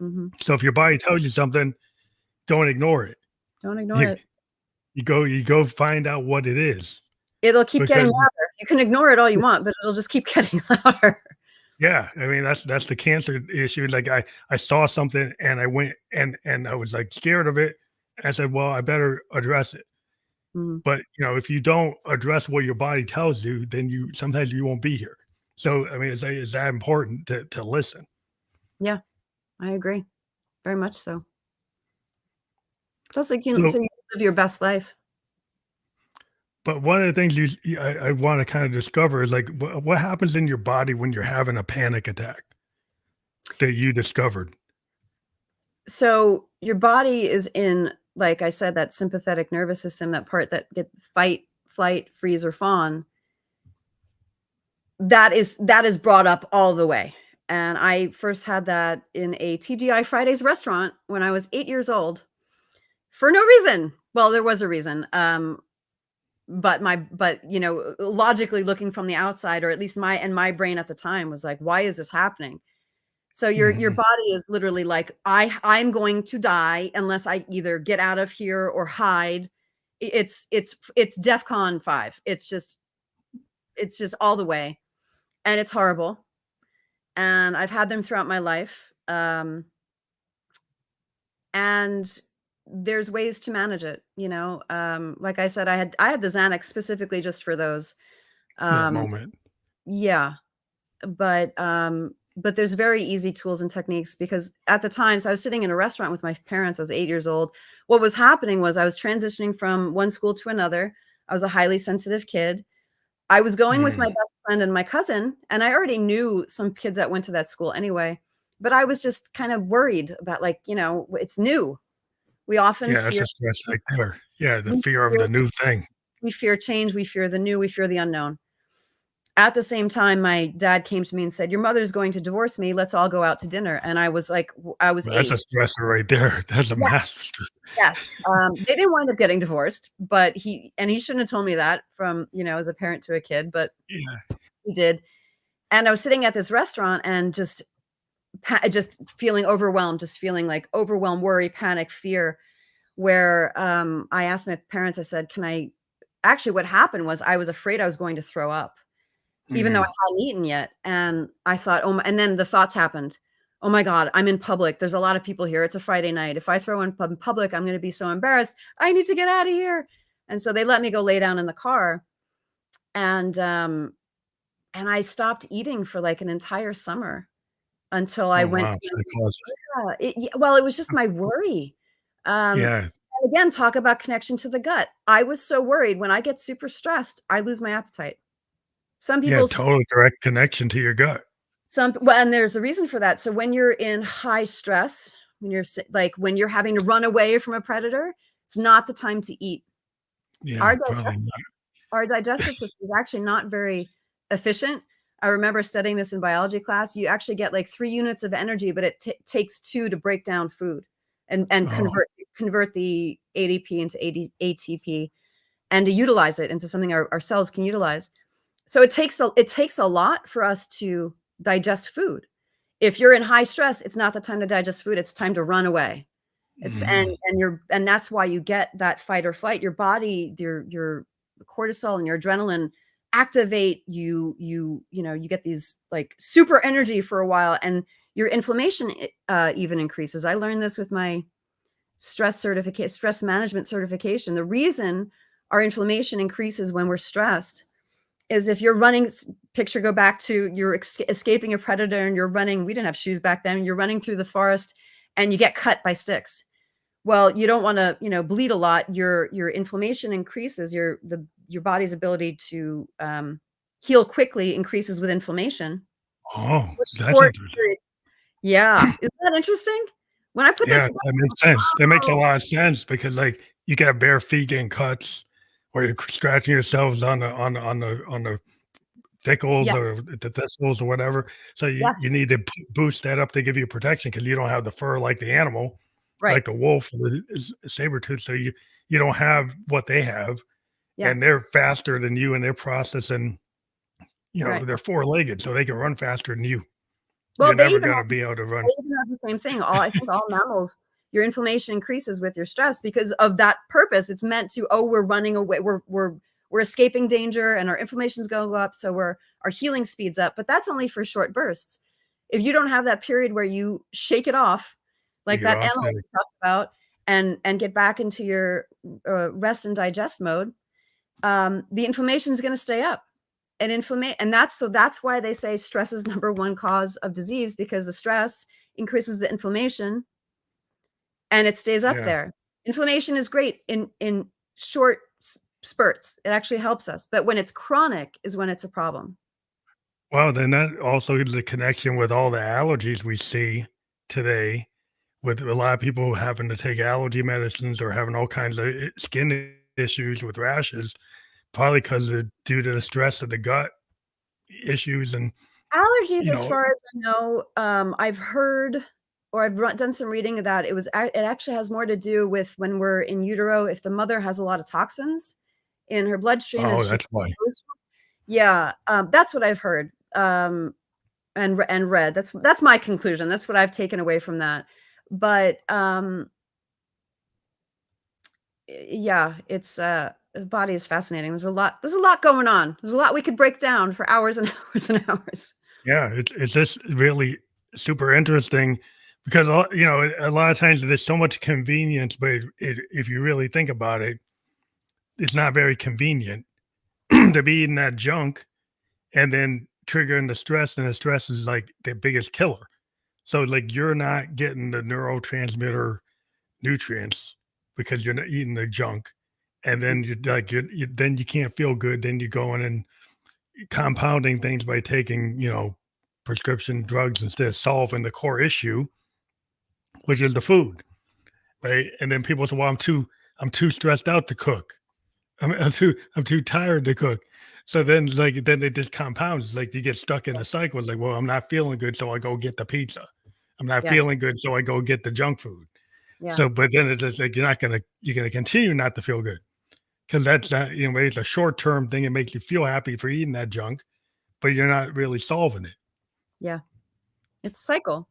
Hmm. So if your body tells you something, don't ignore it. Don't ignore You, it. you go find out what it is, It'll keep getting because louder. You can ignore it all you want, but it'll just keep getting louder. yeah, I mean that's the cancer issue. Like I saw something and I went and I was like scared of it. I said, well, I better address it. Mhm. But if you don't address what your body tells you, then sometimes you won't be here. So I mean, it's that important to listen. Yeah, I agree. Very much so. Plus, So, so you live your best life. but one of the things I want to kind of discover is like what happens in your body when you're having a panic attack that you discovered. So your body is in, like I said, that sympathetic nervous system, that part that get fight, flight, freeze, or fawn. That is brought up all the way. And I first had that in a TGI Fridays restaurant when I was 8 years old for no reason. Well, there was a reason. But logically looking from the outside, or at least my brain at the time was like, why is this happening? So your Mhm. body is literally like, I'm going to die unless I either get out of here or hide. It's DEFCON 5. It's just all the way, and it's horrible. And I've had them throughout my life. And there's ways to manage it. Like I said, I had the Xanax specifically just for those. That Um, moment. yeah, but there's very easy tools and techniques, because at the time, so I was sitting in a restaurant with my parents. I was 8 years old. What was happening was I was transitioning from one school to another. I was a highly sensitive kid. I was going with my Mm. best friend and my cousin, and I already knew some kids that went to that school anyway. But I was just kind of worried about, like, it's new. We often Yeah, that's fear a stress right there. Yeah, the we fear of fear the new thing. we fear change, we fear the new, we fear the unknown. At the same time, my dad came to me and said, "Your mother's going to divorce me. Let's all go out to dinner." And I was like, I was Well, that's a 8. stressor right there. That's a Yeah, massive stress. yes. They didn't wind up getting divorced, but he shouldn't have told me that, from, as a parent to a kid, but Yeah. he did. And I was sitting at this restaurant and just feeling overwhelmed, just feeling like overwhelmed, worry, panic, fear, where, I asked my parents, I said, "Can I?" Actually, what happened was I was afraid I was going to throw up, even though I Mhm. hadn't eaten yet. And I thought, "Oh my," and then the thoughts happened. "Oh my God, I'm in public. There's a lot of people here. It's a Friday night. If I throw in public, I'm gonna be so embarrassed. I need to get out of here." And so they let me go lay down in the car, and, I stopped eating for, like, an entire summer until I Oh, went wow. to. Psychology. Well, it was just my worry. Yeah. And again, talk about connection to the gut. I was so worried. When I get super stressed, I lose my appetite. Some Yeah, people total direct connection to your gut. and there's a reason for that. So when you're in high stress, when when you're having to run away from a predator, it's not the time to eat. Yeah, Our probably digest not. our digestive system is actually not very efficient. I remember studying this in biology class. You actually get like 3 units of energy, but it takes 2 to break down food and Oh, convert the ADP into ATP, and to utilize it into something our cells can utilize. So it takes a lot for us to digest food. If you're in high stress, it's not the time to digest food, it's time to run away. It's Hmm. and that's why you get that fight or flight. Your body, your cortisol and your adrenaline activate you get these like super energy for a while, and your inflammation even increases. I learned this with my stress management certification. The reason our inflammation increases when we're stressed is if you're running, picture go back to you're escaping a predator and you're running. We didn't have shoes back then. You're running through the forest and you get cut by sticks. Well, you don't want to, bleed a lot. Your inflammation increases. Your body's ability to heal quickly increases with inflammation. Oh, For that's short interesting. period. Yeah, isn't that interesting? When I put that Yeah, together, that makes sense. That makes a oh, lot of sense because like you got bare feet getting cuts, or you're scratching yourselves on the thickles yeah, or the thistles or whatever. So you, yeah, you need to boost that up to give you protection because you don't have the fur like the animal, right, like the wolf or the saber tooth. So you don't have what they have, yeah, and they're faster than you, and they're processing. right. They're four legged, so they can run faster than you. Well, You're they never even gonna have be able to they run. even have the same thing. I think all mammals, your inflammation increases with your stress because of that purpose. It's meant to, oh, we're running away, we're escaping danger, and our inflammation's going to go up, so our healing speeds up. But that's only for short bursts. If you don't have that period where you shake it off, You like get that off. animal we talked about, and get back into your rest and digest mode, the inflammation is going to stay up. And that's why they say stress is number one cause of disease, because the stress increases the inflammation and it stays up Yeah. there. Inflammation is great in short spurts. It actually helps us, but when it's chronic is when it's a problem. Well, then that also is a connection with all the allergies we see today, with a lot of people having to take allergy medicines or having all kinds of skin issues with rashes, probably because of due to the stress of the gut issues and Allergies, you as know. far as I know, I've heard, or done some reading of that. It actually has more to do with when we're in utero. If the mother has a lot of toxins in her bloodstream, if Oh, she's that's why. exposed, yeah, that's what I've heard. And read. That's my conclusion. That's what I've taken away from that. But yeah, it's the body is fascinating. There's a lot going on. There's a lot we could break down for hours and hours and hours. Yeah, it's just really super interesting because a lot of times there's so much convenience, but if you really think about it, it's not very convenient to be eating that junk and then triggering the stress, and the stress is like the biggest killer. So like you're not getting the neurotransmitter nutrients because you're not eating the junk, and then then you can't feel good. Then you're going and compounding things by taking prescription drugs instead of solving the core issue, which is the food, right? And then people say, "Well, I'm too stressed out to cook. I'm too tired to cook." So then it just compounds. It's like you get stuck in a cycle. It's like, well, I'm not feeling good, so I go get the pizza. I'm not Yeah, feeling good, so I go get the junk food. yeah, So, but then it's just like you're gonna continue not to feel good because that's not it's a short term thing. It makes you feel happy for eating that junk, but you're not really solving it. yeah. It's a cycle.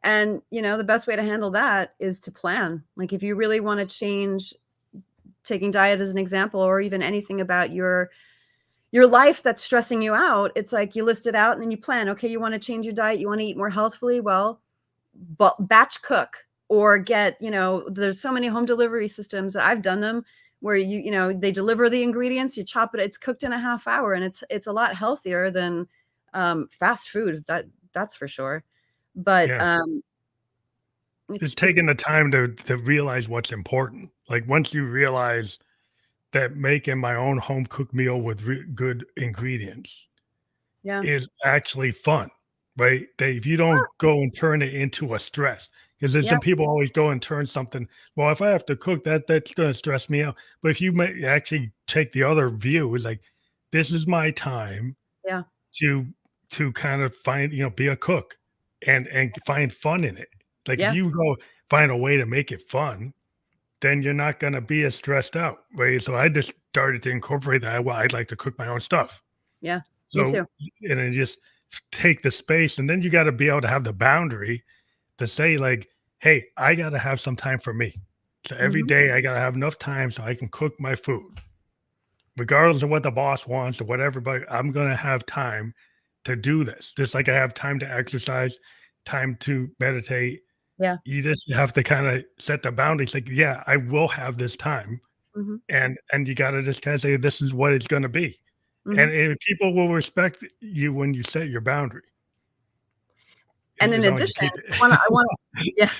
And the best way to handle that is to plan. Like if you really want to change, taking diet as an example, or even anything about your life that's stressing you out, it's like you list it out and then you plan. Okay, you want to change your diet, you want to eat more healthfully. Well, but batch cook, or get, there's so many home delivery systems that I've done them where they deliver the ingredients, you chop it, it's cooked in a half hour, and it's a lot healthier than fast food. That's for sure. But Yeah, it's just it's taking the time to realize what's important. Like once you realize that making my own home cooked meal with good ingredients yeah, is actually fun, right? That if you don't go and turn it into a stress, because there's yeah, some people always go and turn something. Well, if I have to cook that, that's going to stress me out. But if you may actually take the other view, is like, this is my time yeah, to kind of find, be a cook and find fun in it. Like if yeah, you go find a way to make it fun, then you're not going to be as stressed out, right? So I just started to incorporate that. Well, I'd like to cook my own stuff. yeah. Me So, too. and then just take the space, and then you got to be able to have the boundary to say like, hey, I got to have some time for me. So every Mhm. day I got to have enough time so I can cook my food, regardless of what the boss wants or whatever. But I'm going to have time to do this, just like I have time to exercise, time to meditate. Yeah. You just have to kind of set the boundaries. Like, yeah, I will have this time, Mhm. and you got to just kind of say this is what it's going to be, Mhm. and people will respect you when you set your boundary, And in as long as you addition, keep I wanna it. yeah,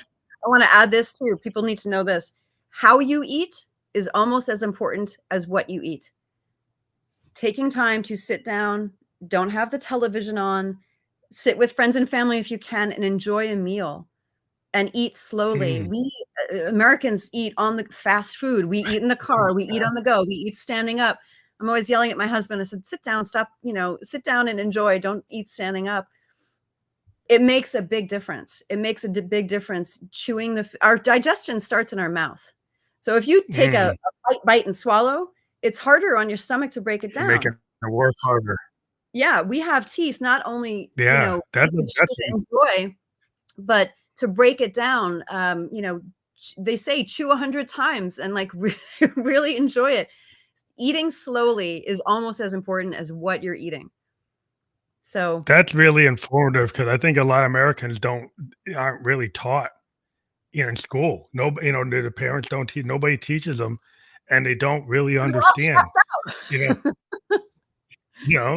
I wanna add this too. People need to know this. How you eat is almost as important as what you eat. Taking time to sit down, don't have the television on, sit with friends and family if you can, and enjoy a meal and eat slowly. Mm, We Americans eat on the fast food. We eat in the car, we eat on the go, we eat standing up. I'm always yelling at my husband. I said, "Sit down, stop, sit down and enjoy. Don't eat standing up." It makes a big difference. It makes a big difference chewing our digestion starts in our mouth. So if you take a mm. bite and swallow, it's harder on your stomach to break it You're making down. it work harder. Yeah, we have teeth, not only, Yeah, we can chew that's and enjoy, but to break it down, they say chew 100 times and like really enjoy it. Eating slowly is almost as important as what you're eating. So, that's really informative because I think a lot of Americans aren't really taught, in school. No, the parents don't teach. Nobody teaches them, and they don't really 'cause we're all understand. You know, stressed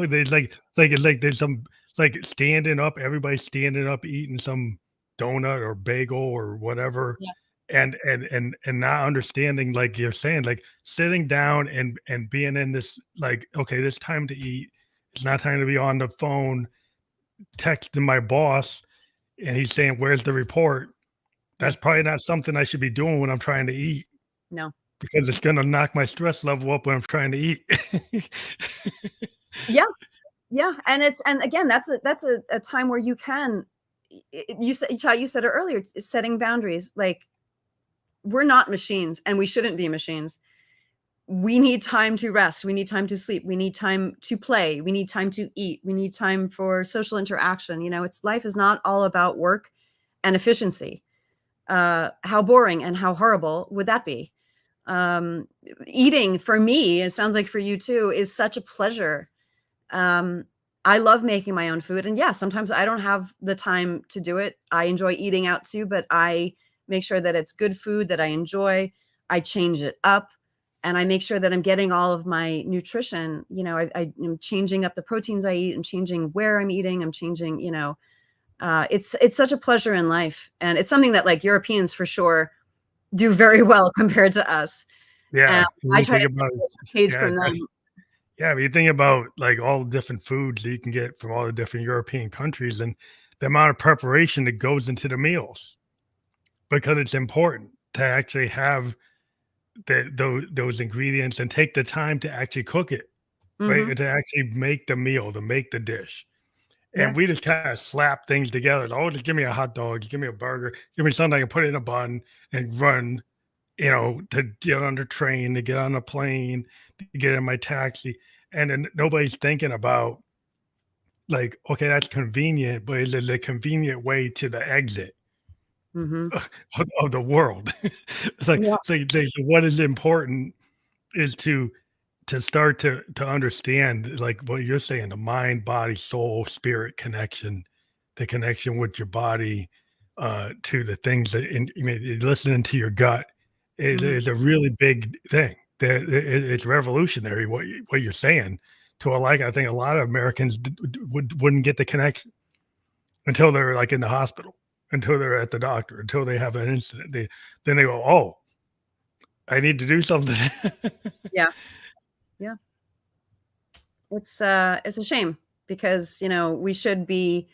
out. there's like there's some like standing up. Everybody's standing up eating some donut or bagel or whatever, Yeah, and not understanding, like you're saying, like sitting down and being in this, like, okay, this time to eat. It's not time to be on the phone texting my boss and he's saying, "Where's the report?" yeah, That's probably not something I should be doing when I'm trying to eat, no. because it's gonna knock my stress level up when I'm trying to eat. Yeah, yeah, and again, that's a time where you can you said it earlier, it's setting boundaries, like, we're not machines, and we shouldn't be machines. We need time to rest, we need time to sleep, we need time to play, we need time to eat, we need time for social interaction. It's life is not all about work and efficiency. How boring and how horrible would that be? Um, Eating for me, it sounds like for you too, is such a pleasure. Um, I love making my own food, and yeah, sometimes I don't have the time to do it. I enjoy eating out too, but I make sure that it's good food that I enjoy. I change it up, and I make sure that I'm getting all of my nutrition. I am changing up the proteins I eat. I'm changing where I'm eating. I'm changing. It's such a pleasure in life, and it's something that like Europeans for sure do very well compared to us. And Yeah, when I you try think to about take a page yeah, from them. yeah, when you think about, like, all the different foods that you can get from all the different European countries and the amount of preparation that goes into the meals, because it's important to actually have those ingredients and take the time to actually cook it, right? Mhm. And to actually make the meal, to make the dish. And Yeah. we just kinda slap things together. "Oh, just give me a hot dog, just give me a burger, give me something I can put in a bun and run," to get on the train, to get on a plane, to get in my taxi, and then nobody's thinking about, like, "Okay, that's convenient, but is it a convenient way to the exit Mhm. of the world?" It's like, Yeah. so what is important is to start to understand, like what you're saying, the mind, body, soul, spirit connection, the connection with your body, to the things that listening to your gut Mhm. is a really big thing. That it's revolutionary what you're saying. To a like, I think a lot of Americans wouldn't get the connection until they're like in the hospital, until they're at the doctor, until they have an incident. Then they go, "Oh, I need to do something." Yeah. Yeah. It's a shame because, we should be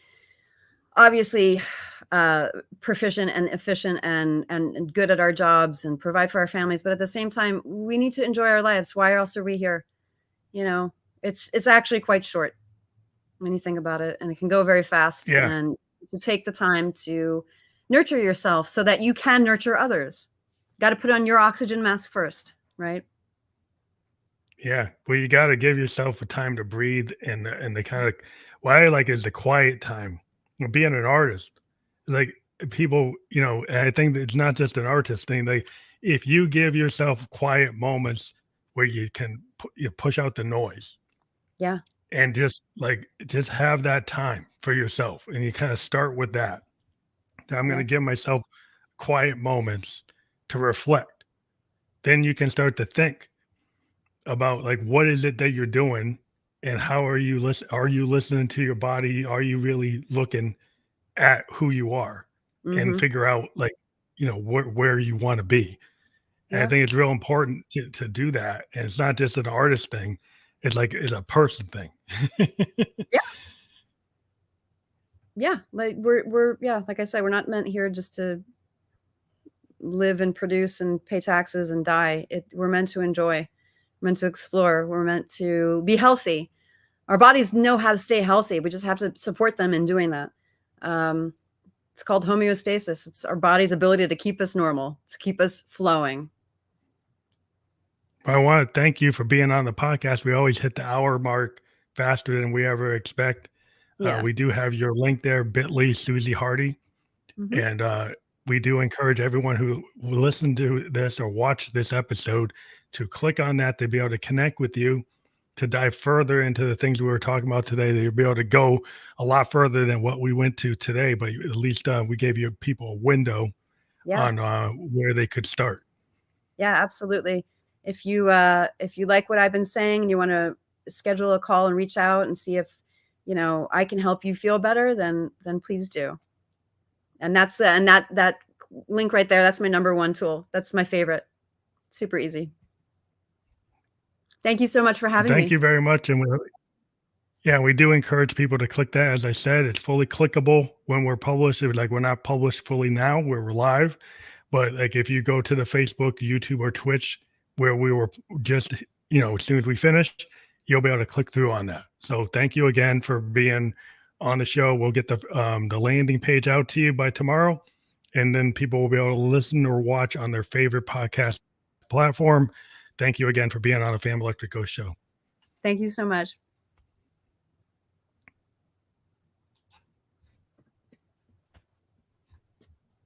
obviously, uh, proficient and efficient and good at our jobs and provide for our families, but at the same time, we need to enjoy our lives. Why else are we here? You know? It's actually quite short when you think about it, and it can go very fast, Yeah. and to take the time to nurture yourself so that you can nurture others. Gotta put on your oxygen mask first, right? Yeah, well, you gotta give yourself a time to breathe and the kinda what I like is the quiet time. Being an artist, like people, I think that it's not just an artist thing. Like if you give yourself quiet moments where you can push out the noise Yeah. and just have that time for yourself, and you kind of start with that. I'm going Yeah. to give myself quiet moments to reflect. Then you can start to think about like what is it that you're doing and how are you listening to your body? Are you really looking at who you are and Mhm. figure out like where you want to be? And I Yeah. think it's real important to do that. And it's not just an artist thing, it's a person thing. Yeah. Yeah. Like we're yeah, like I said, we're not meant here just to live and produce and pay taxes and die. We're meant to enjoy. We're meant to explore. We're meant to be healthy. Our bodies know how to stay healthy. We just have to support them in doing that. Um, it's called homeostasis. It's our body's ability to keep us normal, to keep us flowing. I want to thank you for being on the podcast. We always hit the hour mark faster than we ever expect. Yeah. We do have your link there, bit.ly Suzy Hardy. Hmm. And we do encourage everyone who will listen to this or watch this episode to click on that to be able to connect with you, to dive further into the things we were talking about today. That you'll be able to go a lot further than what we went to today, but at least we gave you people a window Yeah. on where they could start. Yeah, absolutely. If you like what I've been saying and you want to schedule a call and reach out and see if, I can help you feel better, then please do. And that link right there, that's my number one tool. That's my favorite. Super easy. Thank you so much for having Thank me. you very much. And yeah, we do encourage people to click that. As I said, it's fully clickable when we're published. Like we're not published fully now, we're live. But like if you go to the Facebook, YouTube, or Twitch where we were just, as soon as we finish, you'll be able to click through on that. So thank you again for being on the show. We'll get the landing page out to you by tomorrow, and then people will be able to listen or watch on their favorite podcast platform. Thank you again for being on the Fam Electric Ghost Show. Thank you so much.